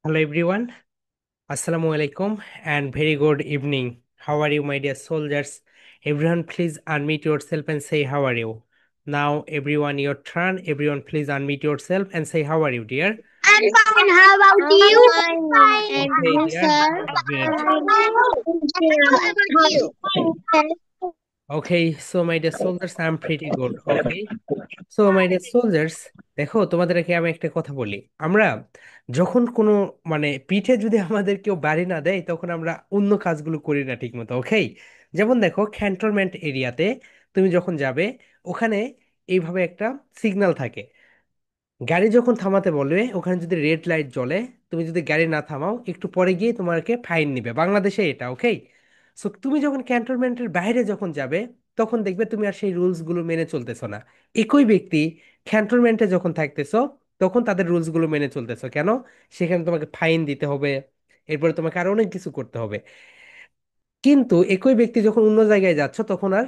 Hello everyone, Assalamu alaikum and very good evening. How are you, my dear soldiers? Everyone, please unmute yourself and say how are you. Now, everyone, your turn. Everyone, please unmute yourself and say how are you, dear. I'm fine. How about I'm you? fine. And Okay, you, dear, sir? great, great. How about you? Okay, so my dear soldiers, I'm pretty good. Okay, so my dear soldiers, দেখো তোমাদেরকে আমি একটা কথা বলি। আমরা যখন কোনো পিঠে যদি আমাদের কেউ বাড়ি না দেয় তখন আমরা অন্য কাজগুলো করি না ঠিক মতো। ওকে, যেমন দেখো ক্যান্টনমেন্ট এরিয়াতে তুমি যখন যাবে, ওখানে এইভাবে একটা সিগন্যাল থাকে। গাড়ি যখন থামাতে বলবে, ওখানে যদি রেড লাইট জ্বলে, তুমি যদি গাড়ি না থামাও একটু পরে গিয়ে তোমাকে ফাইন নিবে, বাংলাদেশে এটা। ওকে, সো তুমি যখন ক্যান্টনমেন্টের বাইরে যখন যাবে, তখন দেখবে তুমি আর সেই রুলস গুলো মেনে চলতেছো না। একই ব্যক্তি ক্যান্টনমেন্টে যখন থাকতেছো, তখন তাদের রুলস গুলো মেনে চলতেছো কেন? সেখানে তোমাকে ফাইন দিতে হবে, এরপরে তোমাকে আরো অনেক কিছু করতে হবে। কিন্তু একই ব্যক্তি যখন অন্য জায়গায় যাচ্ছ, তখন আর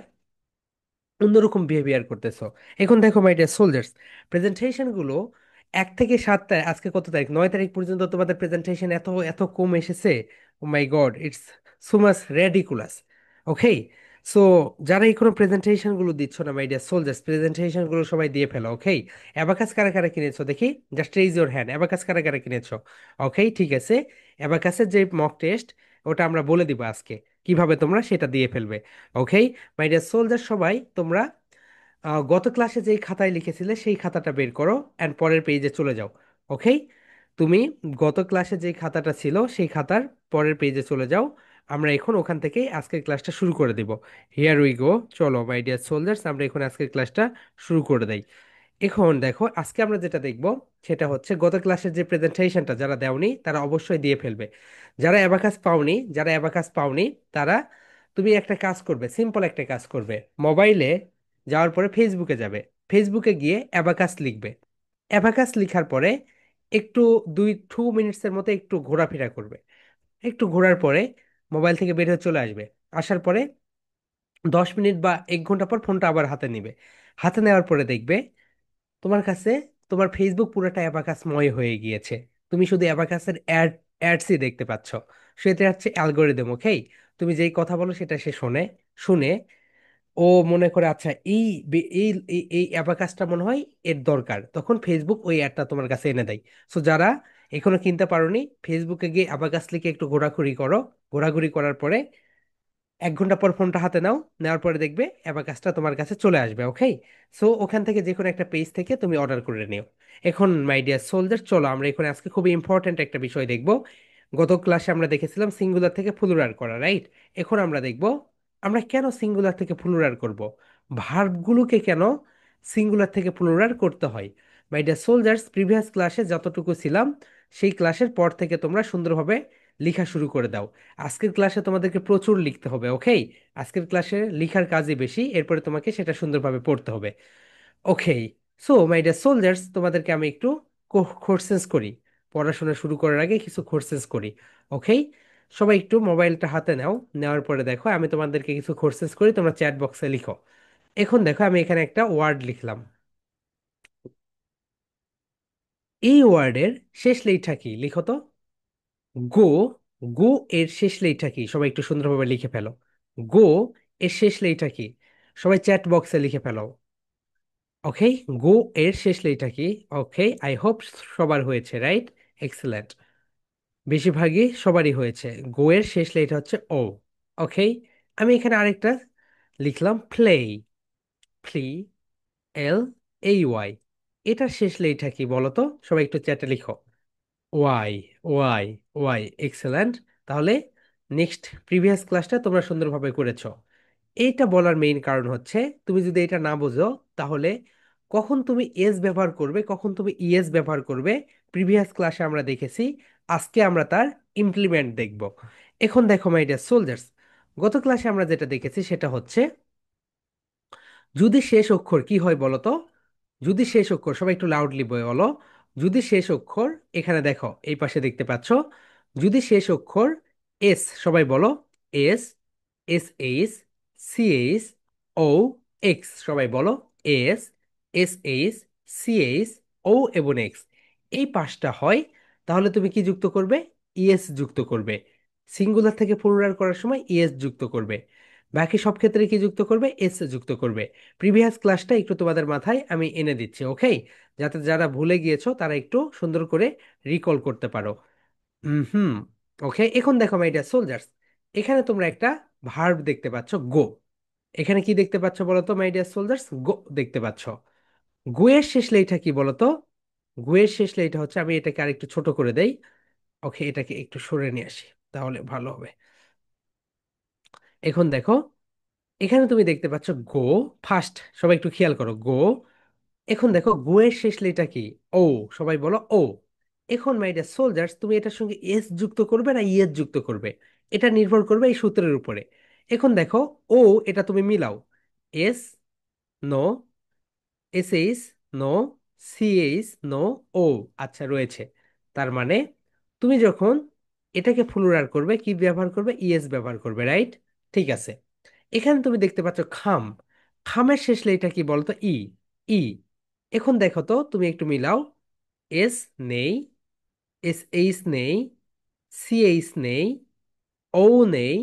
অন্যরকম বিহেভিয়ার করতেছো। এখন দেখো মাই ডিয়ার সোলজার্স, প্রেজেন্টেশন গুলো 1 থেকে 7টায়, আজকে কত তারিখ, 9 তারিখ পর্যন্ত তোমাদের প্রেজেন্টেশন এত এত কম এসেছে। Oh my God, it's so much ridiculous. Okay, so যারা এই কোনো প্রেজেন্টেশন গুলো দিচ্ছ না মাই ডিয়ার সোলজার্স, প্রেজেন্টেশন গুলো সবাই দিয়ে ফেলো। ওকে, অ্যাবাকাস কারা কারা কিনেছো দেখি, just raise your hand. Abacus কারা কারা কিনেছো? ওকে, ঠিক আছে। অ্যাবাকাসের যে মক টেস্ট, ওটা আমরা বলে দিব আজকে কিভাবে তোমরা সেটা দিয়ে ফেলবে। ওকে মাই ডিয়ার সোলজার, সবাই তোমরা গত ক্লাসে যেই খাতায় লিখেছিলে সেই খাতাটা বের করো অ্যান্ড পরের পেজে চলে যাও। ওকে, তুমি গত ক্লাসে যে খাতাটা ছিল সেই খাতার পরের পেজে চলে যাও। আমরা এখন ওখান থেকেই আজকের ক্লাসটা শুরু করে দিব। হিয়ার উই গো, চলো মাই ডিয়ার সোলজার্স, আমরা এখন আজকের ক্লাসটা শুরু করে দেই। এখন দেখো আজকে আমরা যেটা দেখব সেটা হচ্ছে গত ক্লাসের যে প্রেজেন্টেশনটা যারা দেওনি তারা অবশ্যই দিয়ে ফেলবে। যারা অ্যাবাকাস পাওনি তারা, তুমি একটা কাজ করবে, সিম্পল একটা কাজ করবে। মোবাইলে যাওয়ার পরে ফেসবুকে যাবে, ফেসবুকে গিয়ে অ্যাবাকাস লিখবে। অ্যাবাকাস লিখার পরে একটু 2 মিনিটসের মতো একটু ঘোরাফেরা করবে। একটু ঘোরার পরে মোবাইল থেকে বের হয়ে চলে আসবে। আসার পরে 10 মিনিট বা 1 ঘন্টা পর ফোনটা আবার হাতে নিবে। হাতে নেওয়ার পরে দেখবে তোমার কাছে তোমার ফেসবুক পুরোটা অ্যাবাকাসময় হয়ে গিয়েছে। তুমি শুধু অ্যাবাকাসের অ্যাডসই দেখতে পাচ্ছ। সেটা হচ্ছে অ্যালগোরিদম। ওকেই, তুমি যেই কথা বলো সেটা সে শোনে। শুনে ও মনে করে আচ্ছা এই এই এই এই অ্যাবাকাসটা মনে হয় এর দরকার, তখন ফেসবুক ওই অ্যাডটা তোমার কাছে এনে দেয়। সো যারা এখনো কিনতে পারোনি, ফেসবুকে গিয়ে অ্যাবাকাস লিখে একটু ঘোরাঘুরি করো। ঘোরাঘুরি করার পরে 1 ঘন্টা পর ফোনটা হাতে নাও। নেওয়ার পরে দেখবে অ্যাবাকাসটা তোমার কাছে চলে আসবে। ওকে, সো ওখান থেকে যে কোনো একটা পেজ থেকে তুমি অর্ডার করে নিও। এখন মাই ডিয়ার সোলজার, চলো আমরা এখানে আজকে খুবই ইম্পর্ট্যান্ট একটা বিষয় দেখব। গত ক্লাসে আমরা দেখেছিলাম সিঙ্গুলার থেকে প্লুরাল করা, রাইট? এখন আমরা দেখব আমরা কেন সিঙ্গুলার থেকে প্লুরাল করব, ভার্বগুলোকে কেন সিঙ্গুলার থেকে প্লুরাল করতে হয়। মাই ডিয়ার সোলজার্স, প্রিভিয়াস ক্লাসে যতটুকু ছিলাম সেই ক্লাসের পর থেকে তোমরা সুন্দরভাবে লেখা শুরু করে দাও। আজকের ক্লাসে তোমাদেরকে প্রচুর লিখতে হবে। ওকে, আজকের ক্লাসে লেখার কাজই বেশি, এরপরে তোমাকে সেটা সুন্দরভাবে পড়তে হবে। ওকে, সো মাই ডিয়ার সোলজার্স, তোমাদেরকে আমি একটু কোর্সেস করি। পড়াশোনা শুরু করার আগে কিছু কোর্সেস করি। ওকে, সবাই একটু মোবাইলটা হাতে নাও। নেওয়ার পরে দেখো আমি তোমাদেরকে কিছু কোর্সেস করি, তোমরা চ্যাট বক্সে লিখো। এখন দেখো আমি এখানে একটা ওয়ার্ড লিখলাম। এই ওয়ার্ডের শেষ লেটার কি লিখো তো। গো। গো এর শেষ লেটার কি, সবাই একটু সুন্দরভাবে লিখে ফেলো। গো এর শেষ লেটার কি, সবাই চ্যাট বক্সে লিখে ফেলো। ওকে, গো এর শেষ লেটার কি? ওকে, আই হোপ সবার হয়েছে, রাইট? এক্সেলেন্ট, বেশিরভাগই সবারই হয়েছে। গো এর শেষ লেটার হচ্ছে ও। ওকে, আমি এখানে আরেকটা লিখলাম প্লে। প্লি, এল এই ওয়াই, এটার শেষ লেটার কি বলো তো, সবাই একটু চ্যাটে লিখো। Y, Y, Y, excellent. তাহলে নেক্সট প্রিভিয়াস ক্লাসটা তোমরা সুন্দরভাবে করেছো। এইটা বলার মেইন কারণ হচ্ছে, তুমি যদি এটা না বোঝো তাহলে কখন তুমি এস ব্যবহার করবে, কখন তুমি ইএস ব্যবহার করবে, প্রিভিয়াস ক্লাসে আমরা দেখেছি। আজকে আমরা তার ইমপ্লিমেন্ট দেখব। এখন দেখো মাই ডিয়ার সোলজার্স, গত ক্লাসে আমরা যেটা দেখেছি সেটা হচ্ছে যদি শেষ অক্ষর কি হয় বলো তো। যদি শেষ অক্ষর, সবাই একটু লাউডলি বলো। যদি শেষ অক্ষর, এখানে দেখো এই পাশে দেখতে পাচ্ছ, যদি শেষ অক্ষর এস, সবাই বলো S, S H, C H, O X, সবাই বলো S, S H, C H, O এবং এক্স, এই পাঁচটা হয়, তাহলে তুমি কি যুক্ত করবে? ইএস যুক্ত করবে। সিঙ্গুলার থেকে প্লুরাল করার সময় ইএস যুক্ত করবে। বাকি সব ক্ষেত্রে কি যুক্ত করবে? এস যুক্ত করবে। প্রিভিয়াস ক্লাসটা একটু তোমাদের মাথায় আমি এনে দিচ্ছি, ওকে? যাতে যারা ভুলে গিয়েছো তারা একটু সুন্দর করে রিকল করতে পারো। হুম। ওকে, এখন দেখো মাই ডিয়ার সোলজার্স, এখানে তোমরা একটা ভার্ব দেখতে পাচ্ছ, গো। এখানে কি দেখতে পাচ্ছ বলো তো মাই ডিয়ার সোলজার্স? গো দেখতে পাচ্ছ। গুয়ের শেষ লেইটা কি বলতো? গুয়ের শেষ লেইটা হচ্ছে, আমি এটাকে আরেকটু ছোট করে দেই। ওকে, এটাকে একটু সরে নিয়ে আসি, তাহলে ভালো হবে। এখন দেখো, এখানে তুমি দেখতে পাচ্ছ গো ফার্স্ট। সবাই একটু খেয়াল করো, গো। এখন দেখো গুয়ের শেষ লেটা কি? ও। সবাই বলো ও। এখন মাই ডিয়ার সোলজার্স, তুমি এটার সঙ্গে এস যুক্ত করবে না ইএস যুক্ত করবে, এটা নির্ভর করবে এই সূত্রের উপরে। এখন দেখো, ও, এটা তুমি মিলাও। S, no. S H, no. C H, no. O. আচ্ছা, রয়েছে। তার মানে তুমি যখন এটাকে প্লুরাল করবে কি ব্যবহার করবে? ইএস ব্যবহার করবে, রাইট? ঠিক আছে। এখানে তুমি দেখতে পাচ্ছ খাম। খামের শেষ লেটা কি বলতো? ই। ই। এখন দেখো তো, তুমি একটু মিলাও। এস নেই, এস এইচ নেই, সিএইচ নেই, ও নেই,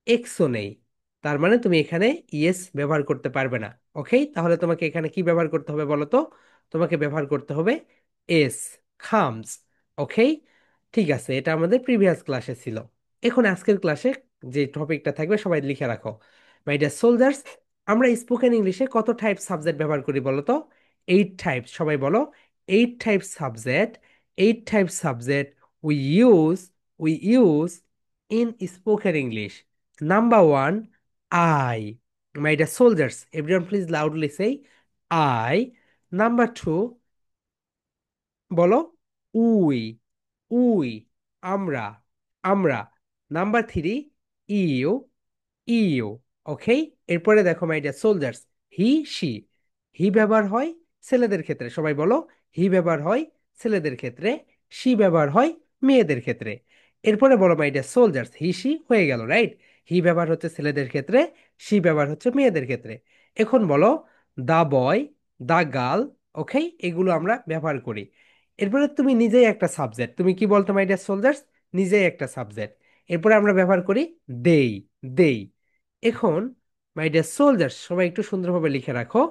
এক্সও নেই। তার মানে তুমি এখানে ইএস ব্যবহার করতে পারবে না। ওকে, তাহলে তোমাকে এখানে কি ব্যবহার করতে হবে বলো তো? তোমাকে ব্যবহার করতে হবে এস, খামস। ওকে, ঠিক আছে, এটা আমাদের প্রিভিয়াস ক্লাসে ছিল। এখন আজকের ক্লাসে যে টপিকটা থাকবে সবাই লিখে রাখো। মাই ডিয়ার সোলজার্স, আমরা স্পোকেন ইংলিশে কত টাইপ সাবজেক্ট ব্যবহার করি বলো তো? 8 টাইপস। সবাই বলো, 8 types subject. 8 types subject we use, we use in spoken English. Number one, I. My dear soldiers, everyone please loudly say I. Number two, বলো উই। উই, আমরা, আমরা। Number three, you. You. Okay, এরপরে দেখো my dear soldiers, he, she. He ব্যবহার হয় ছেলেদের ক্ষেত্রে, সবাই বলো। হি ব্যবহার হয় ছেলেদের ক্ষেত্রে, সি ব্যবহার হয় মেয়েদের ক্ষেত্রে। এরপরে বলো my dear soldiers, he she হয়ে গেল, রাইট? হি ব্যবহার হচ্ছে ছেলেদের ক্ষেত্রে, সি ব্যবহার হচ্ছে মেয়েদের ক্ষেত্রে। এখন বলো দা বয়, দা গার্ল। ওকে, এগুলো আমরা ব্যবহার করি। এরপরে তুমি নিজেই একটা সাবজেক্ট, তুমি কি বলতো মাই ডিয়ার সোলজার্স? নিজেই একটা সাবজেক্ট। এরপরে আমরা ব্যবহার করি দেই, দেই। এখন মাই ডিয়ার সোলজার্স, সবাই একটু সুন্দরভাবে লিখে রাখো।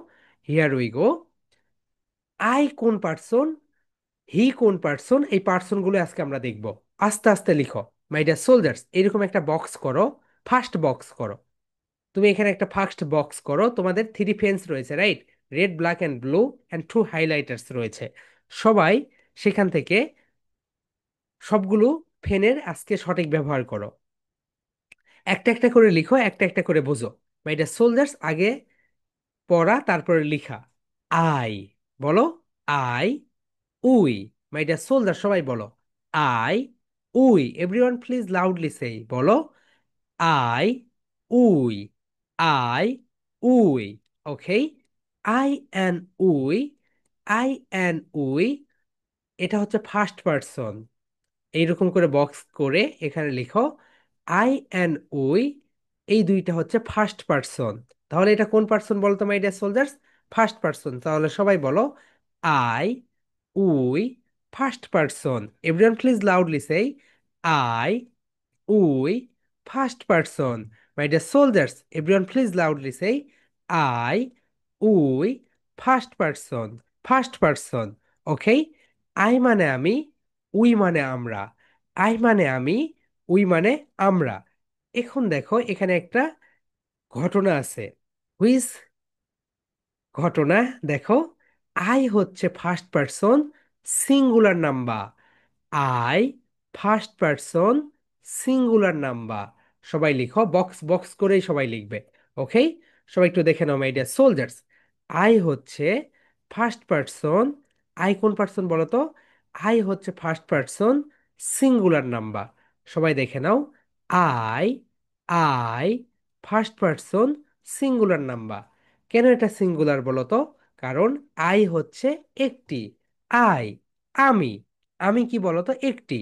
Here we go. আই কোন পার্সন, হি কোন পার্সন, এই পার্সনগুলো আজকে আমরা দেখব। আস্তে আস্তে লিখো মাই ডিয়ার সোলজার্স। এরকম একটা বক্স করো, ফার্স্ট বক্স করো। তুমি এখানে একটা ফার্স্ট বক্স করো। তোমাদের থ্রি পেন্স রয়েছে, right? Red, black and blue and two highlighters রয়েছে। সবাই সেখান থেকে সবগুলো পেনের আজকে সঠিক ব্যবহার করো। একটা একটা করে লিখো, একটা একটা করে বোঝো। মাই ডিয়ার সোলজার্স, আগে পড়া তারপরে লিখা। আই, বলো। I, we. My dear soldier, সবাই বলো I, we. Everyone please loudly সেই, বলো I, we. I, we. Okay, I and we. I and we, এটা হচ্ছে ফার্স্ট পারসন। এইরকম করে বক্স করে এখানে লিখো আই অ্যান্ড উই। এই দুইটা হচ্ছে ফার্স্ট পারসন। তাহলে এটা কোন পারসন বলতো my dear soldiers? First person. তাহলে সবাই বলো I, we, first person. Everyone please loudly say I, we, first person. My dear soldiers, everyone please loudly say I, we, first person. First person. Okay, I মানে আমি, we মানে আমরা। I মানে আমি, we মানে আমরা। এখন দেখো এখানে একটা ঘটনা আছে। হুইজ ঘটনা? দেখো, আই হচ্ছে first person singular number. I, first person singular number. সবাই লিখো, বক্স বক্স করেই সবাই লিখবে। ওকে, সবাই একটু দেখে নাও মাই ডিয়ার সোলজার্স। আই হচ্ছে ফার্স্ট পারসন। আই কোন পারসন বলো তো? আই হচ্ছে ফার্স্ট পারসন সিঙ্গুলার নাম্বার। সবাই দেখে নাও। I, I, first person singular number. কেন এটা সিঙ্গুলার বলো তো? কারণ আই হচ্ছে একটি। আই, আমি। আমি কি বলতো? একটি।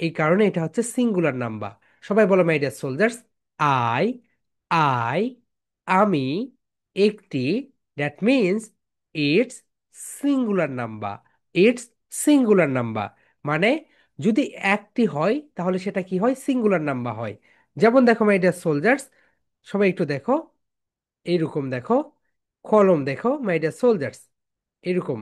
এই কারণে এটা হচ্ছে সিঙ্গুলার নাম্বার। সবাই বলো my dear soldiers, I, I, আমি, একটি। That means it's singular number. It's singular number. মানে যদি একটি হয় তাহলে সেটা কি হয়, সিঙ্গুলার নাম্বার হয়। যেমন দেখো মাই ডিয়ার সোলজার্স, সবাই একটু দেখো, এইরকম দেখো, কলম দেখো মাই ডিয়ার সোলজার্স, এরকম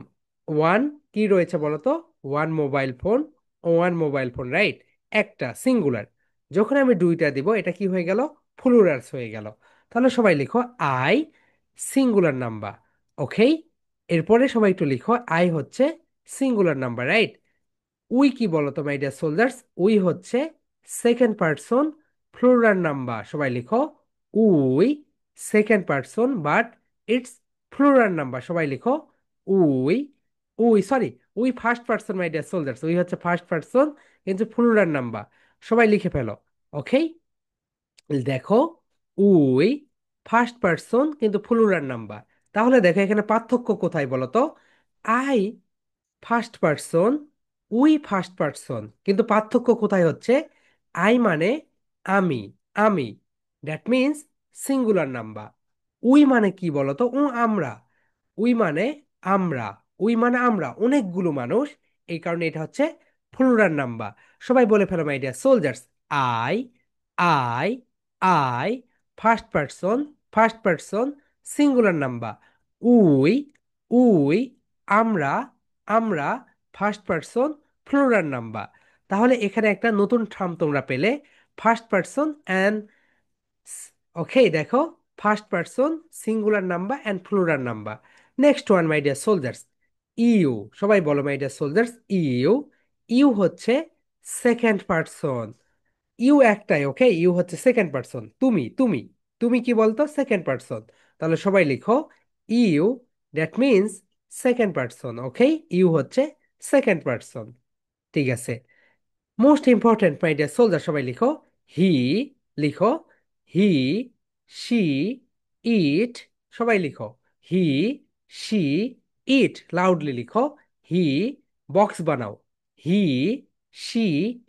ওয়ান কি রয়েছে বলো তো, one mobile phone, one mobile phone, right, একটা সিঙ্গুলার। যখন আমি দুইটা দিব এটা কি হয়ে গেল, প্লুরালস হয়ে গেল। তাহলে সবাই লিখো আই সিঙ্গুলার নাম্বার। ওকে, এরপরে সবাই একটু লিখো আই হচ্ছে সিঙ্গুলার নাম্বার, রাইট। উই কি বলতো মাই ডিয়ার সোলজার্স, উই হচ্ছে সেকেন্ড পারসন প্লুরাল নাম্বার। সবাই লিখো we second person but it's plural number. সবাই লিখো we, we sorry, we first person my dear soldiers, we হচ্ছে ফার্স্ট পারসন কিন্তু plural number. সবাই লিখে ফেলো। ওকে, দেখো উই ফার্স্ট পারসন কিন্তু প্লুরাল নাম্বার। তাহলে দেখো এখানে পার্থক্য কোথায় বলো তো, I first person, we first person, কিন্তু পার্থক্য কোথায় হচ্ছে, আই মানে আমি, আমি, that means singular number. We মানে কি বলতো, আমরা, উই মানে আমরা, উই মানে আমরা অনেকগুলো মানুষ, এই কারণে এটা হচ্ছে প্লুরাল নাম্বার। সবাই বলে ফেলো my dear soldiers, I, I, I first person, first person singular number. We, we আমরা, আমরা ফার্স্ট পারসন প্লুরাল নাম্বার। তাহলে এখানে একটা নতুন টার্ম তোমরা পেলে, ফার্স্ট পারসন অ্যান্ড, ওকে দেখো, first person singular number and plural number. Next one my dear soldiers, you. সবাই বলো my dear soldiers, you, you হচ্ছে সেকেন্ড পারসন। ইউ একটাই, ওকে, ইউ হচ্ছে সেকেন্ড পারসন, তুমি, তুমি, তুমি কি বলতো, সেকেন্ড পারসন। তাহলে সবাই লিখো you, that means second person. Okay, you হচ্ছে সেকেন্ড পারসন। ঠিক আছে, most important my dear soldier, সবাই লিখো হি, লিখো হি, শি, ইট। সবাই লিখো হি, শি, ইট, লাউডলি লিখো হি, বক্স বানাও, হি, শি,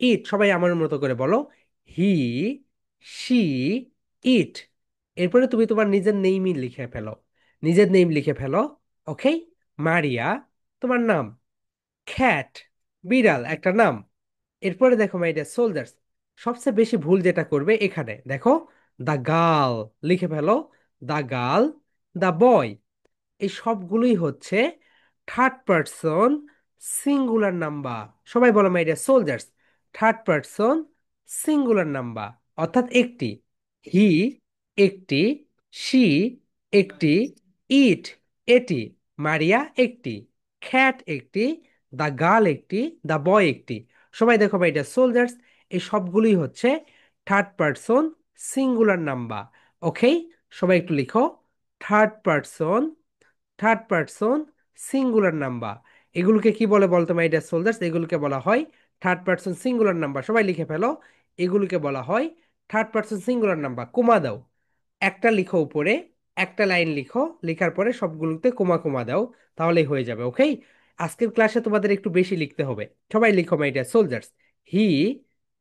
ইট। সবাই আমার মতো করে বলো হি, শি, ইট। এরপরে তুমি তোমার নিজের নেইমই লিখে ফেলো, নিজের নেম লিখে ফেলো। ওকে, মারিয়া তোমার নাম, খ্যাট বিড়াল একটা নাম। এরপরে দেখো মাই ডিয়ার সোলজার্স, সবচেয়ে বেশি ভুল যেটা করবে এখানে দেখো, দা গার্ল লিখে ফেলো, দা গার্ল, দা বয়, এই সবগুলোই হচ্ছে থার্ড পারসন সিঙ্গুলার নাম্বার। সবাই বলো my dear soldiers, third person singular number, অর্থাৎ একটি, হি একটি, শি একটি, ইট এটি, মারিয়া একটি, খ্যাট একটি, দ্য গার্ল একটি, দ্য বয় একটি। সবাই দেখো মাই ডিয়ার সোলজার্স, এই সবগুলোই হচ্ছে third person singular number. Okay, সবাই একটু লিখো third person, third person singular number. এগুলোকে কি বলে বলতো মাই ডিয়ার সোলজার্স, এগুলোকে বলা হয় থার্ড পারসন সিঙ্গুলার নাম্বার। সবাই লিখে ফেলো, এগুলোকে বলা হয় থার্ড পারসন সিঙ্গুলার নাম্বার। কমা দাও, একটা লিখো উপরে, একটা লাইন লিখো, লেখার পরে সবগুলোতে কোমা কোমা দাও, তাহলেই হয়ে যাবে। ওকে, আজকের ক্লাসে তোমাদের একটু বেশি লিখতে হবে। সবাই লিখো my dear soldiers, he,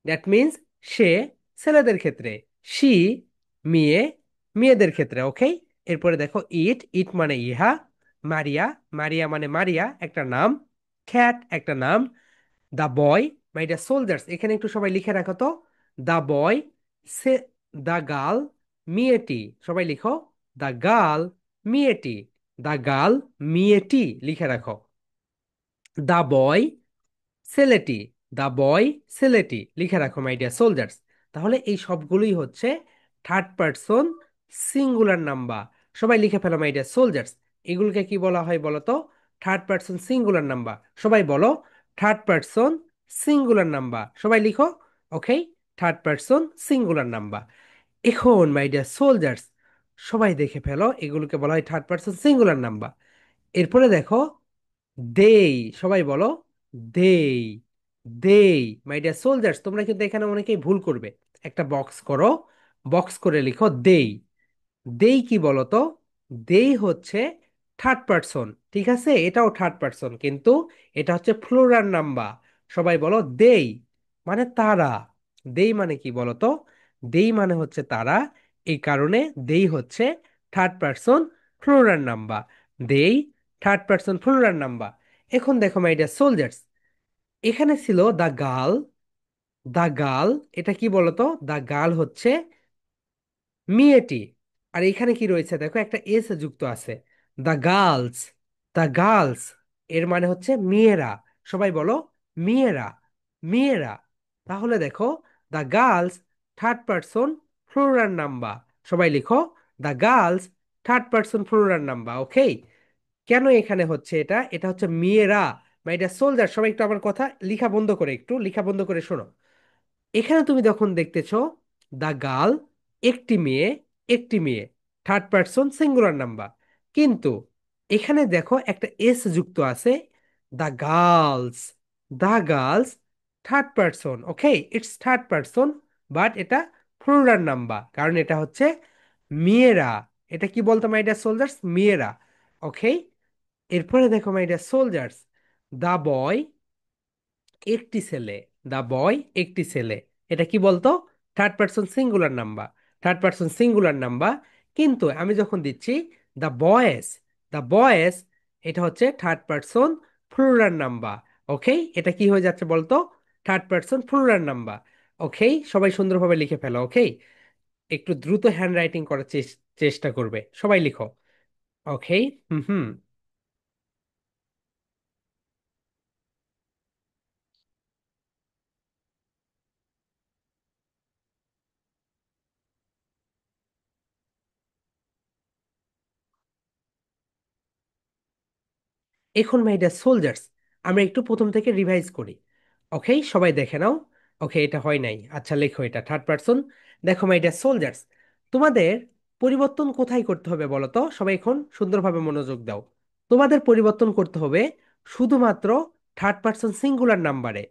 that means সে ছেলেদের ক্ষেত্রে, শি মেয়ে মেয়েদের ক্ষেত্রে। ওকে, এরপরে দেখো ইট, ইট মানে ইহা, মারিয়া, মারিয়া মানে মারিয়া একটা নাম, খ্যাট একটা নাম, দা বয়, মাই ডিয়ার সোলজার্স এখানে একটু সবাই লিখে রাখো তো, দা বয়, সে, দা গার্ল মেয়েটি। সবাই লিখো দা গার্ল মেয়েটি, দা গার্ল মেয়েটি লিখে রাখো, দা বয় ছেলেটি, দা বয় ছেলেটি লিখে রাখো মাই ডিয়ার সোলজার্স। তাহলে এই সবগুলোই হচ্ছে থার্ড পারসন সিঙ্গুলার নাম্বার। সবাই লিখে ফেলো মাই ডিয়ার সোলজার্স, এগুলোকে কি বলা হয় বলো তো, থার্ড পারসন সিঙ্গুলার নাম্বার। সবাই বলো থার্ড পারসন সিঙ্গুলার নাম্বার, সবাই লিখো। ওকে, থার্ড পারসন সিঙ্গুলার নাম্বার। এখন মাই ডিয়ার সোলজার্স, সবাই দেখে ফেলো এগুলোকে বলা হয় থার্ড পারসন সিঙ্গুলার নাম্বার। এরপরে দেখো দেই, সবাই বলো দেই, দেই। মাই ডিয়ার সোলজার্স, তোমরা কিন্তু এখানে অনেকেই ভুল করবে, একটা বক্স করো, বক্স করে লিখো দেই। দেই কি বলতো, দেই হচ্ছে থার্ড পারসন, ঠিক আছে, এটাও থার্ড পারসন কিন্তু এটা হচ্ছে প্লুরাল নাম্বার। সবাই বলো দেই মানে তারা, দেই মানে কি বলতো, দেই মানে হচ্ছে তারা, এই কারণে দেই হচ্ছে থার্ড পারসন প্লুরাল নাম্বার, দেই থার্ড পারসন প্লুরাল নাম্বার। এখন দেখো মাই ডিয়ার সোলজার্স, এখানে ছিল দ্য গার্ল। দ্য গার্ল, এটা কি বলতো? দ্য গার্ল হচ্ছে মেয়েটি। আর এখানে কি রয়েছে দেখো, একটা এস যুক্ত আছে। The girls. দ্য গার্লস এর মানে হচ্ছে মেয়েরা। সবাই বলো মেয়েরা, মেয়েরা। তাহলে দেখো, the girls third person plural number. সবাই লিখো, the girls third person plural number. Okay? কেন এখানে হচ্ছে এটা? এটা হচ্ছে মেয়েরা। মাই ডিয়ার সোলজার, সবাই একটু আমার কথা লিখা বন্ধ করে, একটু লিখা বন্ধ করে শোনো। এখানে তুমি যখন দেখতেছো দা গার্ল, একটি মেয়ে, একটি মেয়ে, থার্ড পারসন সিঙ্গুলার নাম্বার। কিন্তু এখানে দেখো একটা এস যুক্ত আছে। The girls, the girls third person. Okay, it's third person, but এটা প্লুরাল নাম্বার, কারণ এটা হচ্ছে মেয়েরা। এটা কি বলতো মাই ডিয়ার সোলজার্স? মেয়েরা। ওকে? এরপরে দেখো মাই ডিয়ার সোলজার্স, দা বয়, একটি ছেলে। দা বয়, একটি ছেলে। এটা কি বলতো? Third person singular number, third person singular number. কিন্তু আমি যখন দিচ্ছি দা বয়েস, দা বয়েস, এটা হচ্ছে third person plural number. Okay? এটা কি হয়ে যাচ্ছে বলতো? Third person plural number. Okay? সবাই সুন্দরভাবে লিখে ফেলো। ওকে? একটু দ্রুত হ্যান্ড রাইটিং করার চেষ্টা করবে, সবাই লিখো। ওকে? হুম হুম। এখন মাই ডিয়ার সোলজার্স, আমরা একটু প্রথম থেকে রিভাইজ করি। ওকে? সবাই দেখে নাও। ওকে, এটা হয় নাই। আচ্ছা, লেখো এটা থার্ড পারসন। দেখো মাই ডিয়ার সোলজার্স, তোমাদের পরিবর্তন কোথায় করতে হবে বলো তো? সবাই এখন সুন্দরভাবে মনোযোগ দাও। তোমাদের পরিবর্তন করতে হবে শুধুমাত্র থার্ড পারসন সিঙ্গুলার নাম্বারে।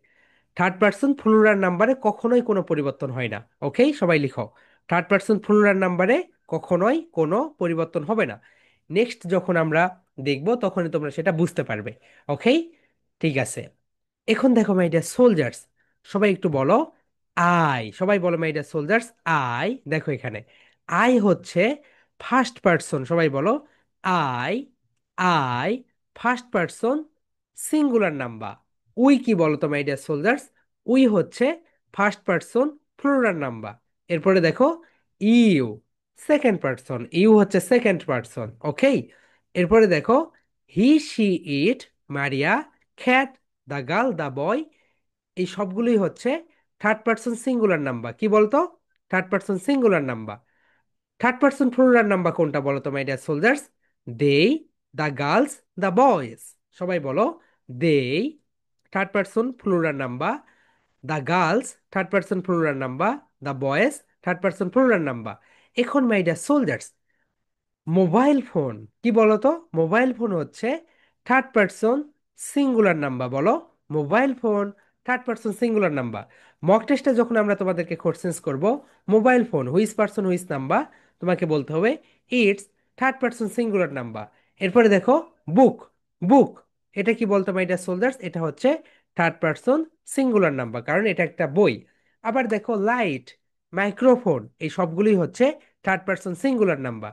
থার্ড পারসন প্লুরাল নাম্বারে কখনোই কোনো পরিবর্তন হয় না। ওকে? সবাই লিখো, থার্ড পারসন প্লুরাল নাম্বারে কখনোই কোনো পরিবর্তন হবে না। নেক্সট যখন আমরা দেখব তখনই তোমরা সেটা বুঝতে পারবে। ওকে? ঠিক আছে। এখন দেখো মাই ডিয়ার সোলজার্স, সবাই একটু বলো আই। সবাই বলো মাই ডিয়ার সোলজার্স আই। দেখো এখানে আই হচ্ছে ফার্স্ট পারসন। সবাই বলো I. I first person singular number. We কি বলো তো মাই ডিয়ার সোলজার্স? উই হচ্ছে ফার্স্ট পারসন প্লুরাল নাম্বার। এরপরে দেখো ইউ, সেকেন্ড পারসন। ইউ হচ্ছে সেকেন্ড পারসন। ওকে? এরপরে দেখো he, she, it, Maria, cat, the girl, the boy, এই সবগুলোই হচ্ছে থার্ড পারসন সিঙ্গুলার নাম্বার। কি বলতো? Third person singular number. Third person plural number কোনটা বলো তো my dear soldiers? They, the girls, the boys. সবাই বলো they third person plural number, the girls third person plural number, the boys third person plural number. এখন my dear soldiers, mobile phone কি বলতো? Mobile phone হচ্ছে third person singular number. বলো mobile phone third person singular number. Mock টেস্টে যখন আমরা তোমাদেরকে questions করব, mobile phone which person which number, তোমাকে বলতে হবে it's third person singular number. এরপরে দেখো বুক, বুক, এটা কি বলতো মাই ডিয়ার সোলজার্স? এটা হচ্ছে থার্ড পারসন সিঙ্গুলার নাম্বার, কারণ এটা একটা বই। আবার দেখো লাইট, মাইক্রোফোন, এই সবগুলোই হচ্ছে থার্ড পারসন সিঙ্গুলার নাম্বার।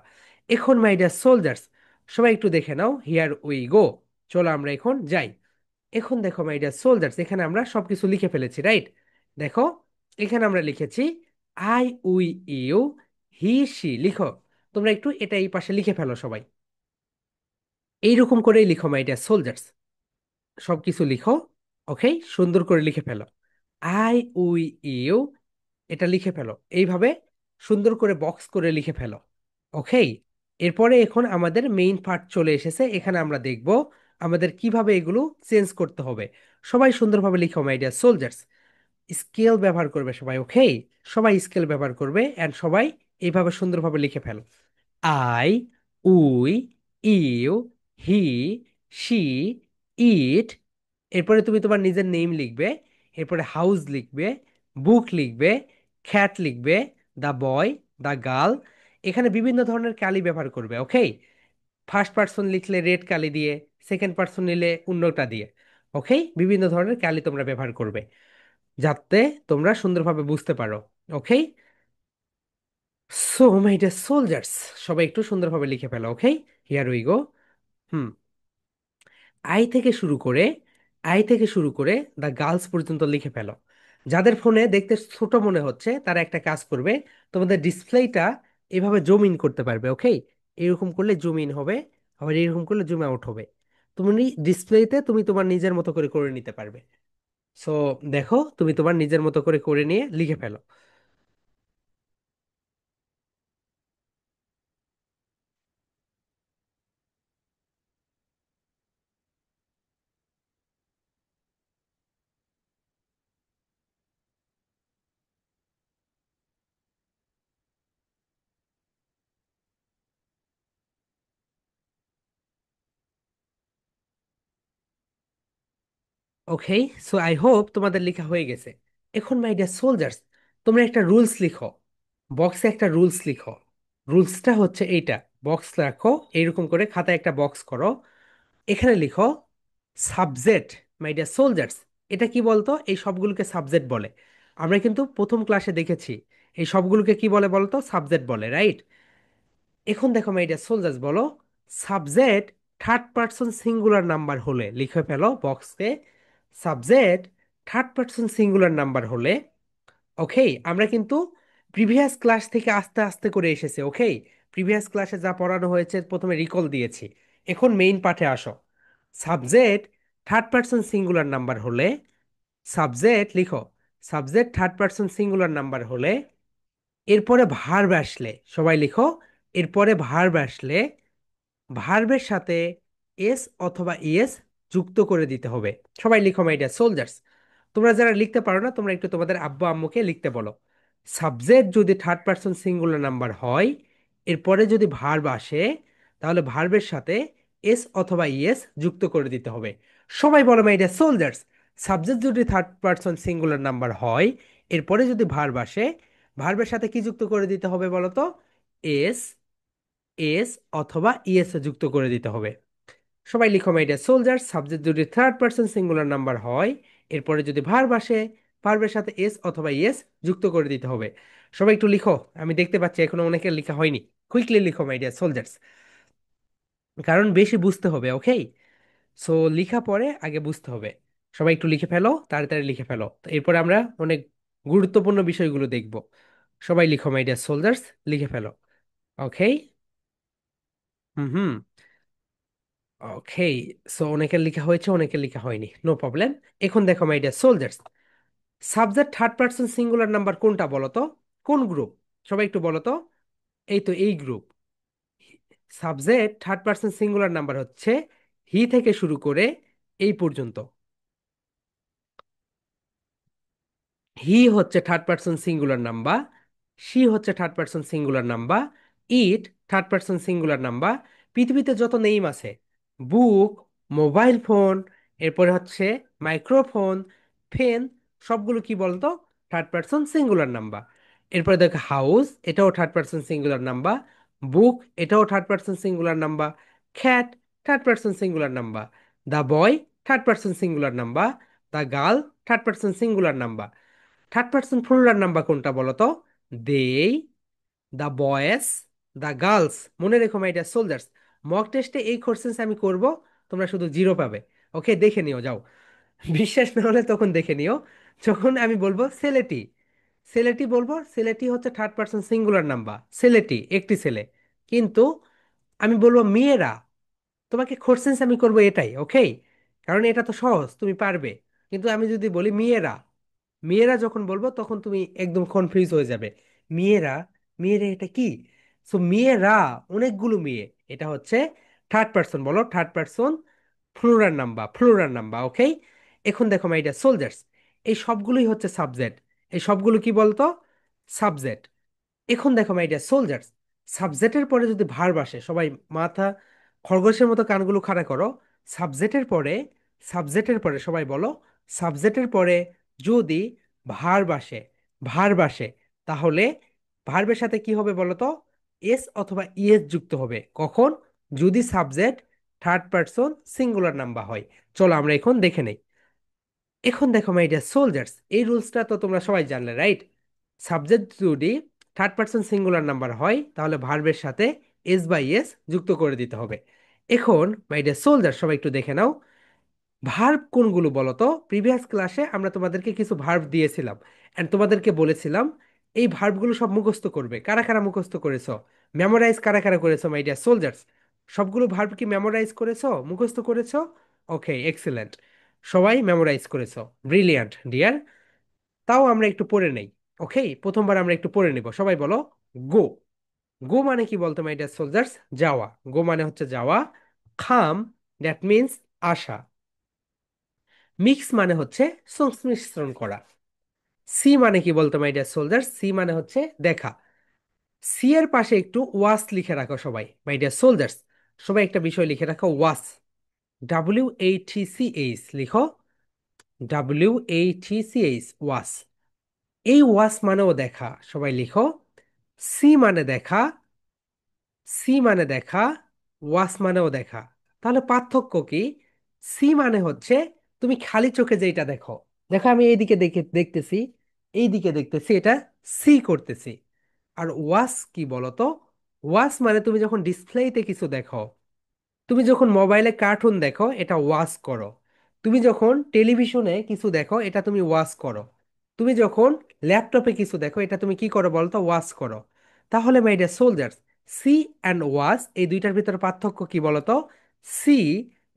এখন মাই ডিয়ার সোলজার্স, সবাই একটু দেখে নাও, হিয়ার উই গো। চলো আমরা এখন যাই। এখন দেখো মাই ডিয়ার সোলজার্স, এখানে আমরা সবকিছু লিখে ফেলেছি, রাইট? দেখো এখানে আমরা লিখেছি I, we, you, he, she. লিখো তোমরা একটু এটা এই পাশে লিখে ফেলো সবাই। এইরকম করেই লিখো মাই ডিয়ার সোলজার্স, সবকিছু লিখো। ওকে? সুন্দর করে লিখে ফেলো। আই, উই, ইউ, এটা লিখে ফেলো এইভাবে, সুন্দর করে বক্স করে লিখে ফেলো। ওকে? এরপরে এখন আমাদের মেইন পার্ট চলে এসেছে। এখানে আমরা দেখব আমাদের কিভাবে এগুলো চেঞ্জ করতে হবে। সবাই সুন্দরভাবে লিখো মাই ডিয়ার সোলজার্স। স্কেল ব্যবহার করবে সবাই। ওকে? সবাই স্কেল ব্যবহার করবে এন্ড সবাই এইভাবে সুন্দরভাবে লিখে ফেলো। I, we, you, he, she, it. এরপরে তুমি তোমার নিজের নেম লিখবে। এরপরে হাউস লিখবে, বুক লিখবে, খ্যাট লিখবে, দ্য বয়, দ্য গার্ল। এখানে বিভিন্ন ধরনের কালি ব্যবহার করবে। ওকে? ফার্স্ট পার্সন লিখলে রেড কালি দিয়ে, সেকেন্ড পার্সন নিলে অন্যটা দিয়ে। ওকে? বিভিন্ন ধরনের কালি তোমরা ব্যবহার করবে যাতে তোমরা সুন্দরভাবে বুঝতে পারো। Okay? So my dear soldiers, সবাই একটু সুন্দরভাবে লিখে ফেলো। Okay? Here we go. Hmm. I থেকে শুরু করে আই থেকে শুরু করে দ্য গার্লস পর্যন্ত লিখে ফেলো। যাদের ফোনে দেখতে ছোট মনে হচ্ছে তারা একটা কাজ করবে, তোমাদের ডিসপ্লেটা এভাবে জুম ইন করতে পারবে, ওকে? এরকম করলে জুম ইন হবে, আবার এরকম করলে জুম আউট হবে। তুমি ডিসপ্লেতে তুমি তোমার নিজের মতো করে করে নিতে পারবে। সো দেখো, তুমি তোমার নিজের মতো করে করে নিয়ে লিখে ফেলো। ওকে, সো আই হোপ তোমাদের লেখা হয়ে গেছে। এখন মাই ডিয়ার সোলজার্স, তোমরা একটা রুলস লিখো, বক্সে একটা রুলস লিখো। রুলসটা হচ্ছে এইটা, বক্স রাখো, এইরকম করে খাতায় একটা বক্স করো। এখানে লিখো সাবজেক্ট। মাই ডিয়ার সোলজার্স, এটা কি বলতো? এই সবগুলোকে সাবজেক্ট বলে। আমরা কিন্তু প্রথম ক্লাসে দেখেছি এই সবগুলোকে কি বলে বলতো? সাবজেক্ট বলে, রাইট? এখন দেখো মাই ডিয়ার সোলজার্স, বলো subject third person singular number হলে, লিখে ফেলো বক্সে subject third person singular number হলে। ওকে, আমরা কিন্তু প্রিভিয়াস ক্লাস থেকে আস্তে আস্তে করে এসেছে, ওকে? প্রিভিয়াস ক্লাসে যা পড়ানো হয়েছে প্রথমে রিকল দিয়েছি। এখন মেইন পার্টে আসো। Subject third person singular number হলে, সাবজেক্ট লিখো, subject third person singular number হলে এরপরে ভার্ব আসলে, সবাই লিখো, এরপরে ভার্ব আসলে ভার্বের সাথে এস অথবা ইএস যুক্ত করে দিতে হবে। সবাই লিখো মাই ডিয়ার সোলজার্স। তোমরা যারা লিখতে পারো না, তোমরা একটু তোমাদের আব্বু আম্মুকে লিখতে বলো। সাবজেক্ট যদি থার্ড পারসন সিঙ্গুলার নাম্বার হয়, এরপরে যদি ভার্ব আসে, তাহলে ভার্বের সাথে এস অথবা ইএস যুক্ত করে দিতে হবে। সবাই বলো মাই ডিয়ার সোলজার্স, সাবজেক্ট যদি থার্ড পারসন সিঙ্গুলার নাম্বার হয়, এরপরে যদি ভার্ব আসে, ভার্বের সাথে কি যুক্ত করে দিতে হবে বলো তো? এস, এস অথবা ইএস যুক্ত করে দিতে হবে। সবাই লিখো মাই ডিয়ার সোলজার, সাবজেক্ট যদি থার্ড পারসন সিঙ্গুলার নাম্বার হয়, এরপরে যদি ভার্ব আসে, ভার্বের সাথে এস অথবা ইএস যুক্ত করে দিতে হবে। সবাই একটু লিখো, আমি দেখতে পাচ্ছি এখনো অনেকের লেখা হয়নি। কুইকলি লিখো মাই ডিয়ার সোলজার্স, কারণ বেশি বুঝতে হবে, ওকে? সো লিখা পরে আগে বুঝতে হবে। সবাই একটু লিখে ফেলো, তাড়াতাড়ি লিখে ফেলো, তো এরপরে আমরা অনেক গুরুত্বপূর্ণ বিষয়গুলো দেখব। সবাই লিখো মাই ডিয়ার সোলজার্স, লিখে ফেলো। ওকে। হুম হুম। ওকে, সো অনেকের লেখা হয়েছে, অনেকের লেখা হয়নি, নো প্রবলেম। এখন দেখো my dear soldiers, subject third person singular number কোনটা বলো তো? কোন গ্রুপ? সবাই একটু বলো তো। এই তো এই group. Subject third person singular number হচ্ছে হি থেকে শুরু করে এই পর্যন্ত। হি হচ্ছে third person singular number, she হচ্ছে third person singular number, it third person singular number. পৃথিবীতে যত নেম আছে, বুক, মোবাইল ফোন, এরপরে হচ্ছে মাইক্রোফোন, ফেন, সবগুলো কি বলতো? Third person singular number. এরপরে দেখো হাউস, এটাও থার্ড পারসন সিঙ্গুলার নাম্বার। বুক, এটাও third person singular number. খ্যাট third person singular number. The boy third person singular number. The girl third person singular number. Third person plural number কোনটা বলো তো? দেই, the boys, the girls. মনে রেখো মাই dear soldiers, mock টেস্টে এই questions আমি করব, তোমরা শুধু জিরো পাবে। ওকে, দেখে নিও, যাও। বিশ্বাস না হলে তখন দেখে নিও। যখন আমি বলবো সেলেটি, সেলেটি বলবো, সেলেটি হচ্ছে থার্ড পার্সন সিঙ্গুলার নাম্বার, সেলেটি একটি ছেলে। কিন্তু আমি বলবো মেয়েরা, তোমাকে কোশ্চেন্স আমি করবো এটাই, ওকে? কারণ এটা তো সহজ, তুমি পারবে। কিন্তু আমি যদি বলি মেয়েরা, মেয়েরা যখন বলবো তখন তুমি একদম কনফিউজ হয়ে যাবে। মেয়েরা, মেয়েরা এটা কি? সো মেয়েরা, অনেকগুলো মেয়ে, এটা হচ্ছে থার্ড পার্সন, বলো third person plural number, plural number, okay? এখন দেখো মাই ডিয়ার সোলজার্স, এই সবগুলোই হচ্ছে সাবজেক্ট। এই সবগুলো কি বলতো? সাবজেক্ট। এখন দেখো মাই ডিয়ার সোলজার্স, সাবজেক্টের পরে যদি ভার্ব আসে, সবাই মাথা খরগোশের মতো কানগুলো খাড়া করো। সাবজেক্টের পরে, সাবজেক্টের পরে সবাই বলো, সাবজেক্টের পরে যদি ভার্ব আসে, ভার্ব আসে, তাহলে ভার্বের সাথে কি হবে বলো তো? এস অথবা ইএস যুক্ত হবে। কখন? যদি subject third person singular number হয়। চলো আমরা এখন দেখে নেই। এখন দেখো মাই ডিয়ার সোলজার্স, এই রুলসটা তো তোমরা সবাই জানলে, রাইট? সাবজেক্ট যদি থার্ড পারসন সিঙ্গুলার নাম্বার হয়, তাহলে ভার্বের সাথে এস বাই এস যুক্ত করে দিতে হবে। এখন মাই ডিয়ার সোলজার, সবাই একটু দেখে নাও। ভার্ব কোনগুলো বলো তো? প্রিভিয়াস ক্লাসে আমরা তোমাদেরকে কিছু ভার্ব দিয়েছিলাম এন্ড তোমাদেরকে বলেছিলাম এই ভার্বগুলো সব মুখস্থ করবে। কারা কারা মুখস্থ করেছো? মেমোরাইজ কারা কারা করেছো মাই ডিয়ার সোলজার্স? সবগুলো ভার্ব কি মেমোরাইজ করেছো, মুখস্থ করেছো? ওকে, এক্সিলেন্ট। সবাই মেমোরাইজ করেছো, ব্রিলিয়ান্ট ডিয়ার। তাও আমরা একটু পড়ে নেই। ওকে, প্রথমবার আমরা একটু পড়ে নিব। সবাই বলো গো। গো মানে কি বলতো মাই ডিয়ার সোলজার্স? যাওয়া। গো মানে হচ্ছে যাওয়া। খাম, দ্যাট মিন্স আসা। মিক্স মানে হচ্ছে সংমিশ্রণ করা। সি মানে কি বলতো মাই ডিয়ার সোলজার? সি মানে হচ্ছে দেখা। সি এর পাশে একটু ওয়াস লিখে রাখো সবাই মাই ডিয়ার সোলজার্স। সবাই একটা বিষয় লিখে রাখো, ওয়াস। WATCH লিখো। WATCH, ওয়াস। এই ওয়াস মানেও দেখা, সবাই লিখো। সি মানে দেখা, সি মানে দেখা, ওয়াস মানেও দেখা। তাহলে পার্থক্য কি? সি মানে হচ্ছে তুমি খালি চোখে যেটা দেখো। দেখো আমি এইদিকে দেখতেছি, এইদিকে দেখতেছি, এটা সি করতেছি। আর ওয়াস কি বলতো? ওয়াস মানে তুমি যখন ডিসপ্লেতে কিছু দেখো, তুমি যখন মোবাইলে কার্টুন দেখো, এটা ওয়াচ করো। তুমি যখন টেলিভিশনে কিছু দেখো, এটা তুমি ওয়াচ করো। তুমি যখন ল্যাপটপে কিছু দেখো, এটা তুমি কি করো বলতো? ওয়াচ করো। তাহলে my dear soldiers, see and watch এই দুইটার ভিতরে পার্থক্য কি বলতো? সি,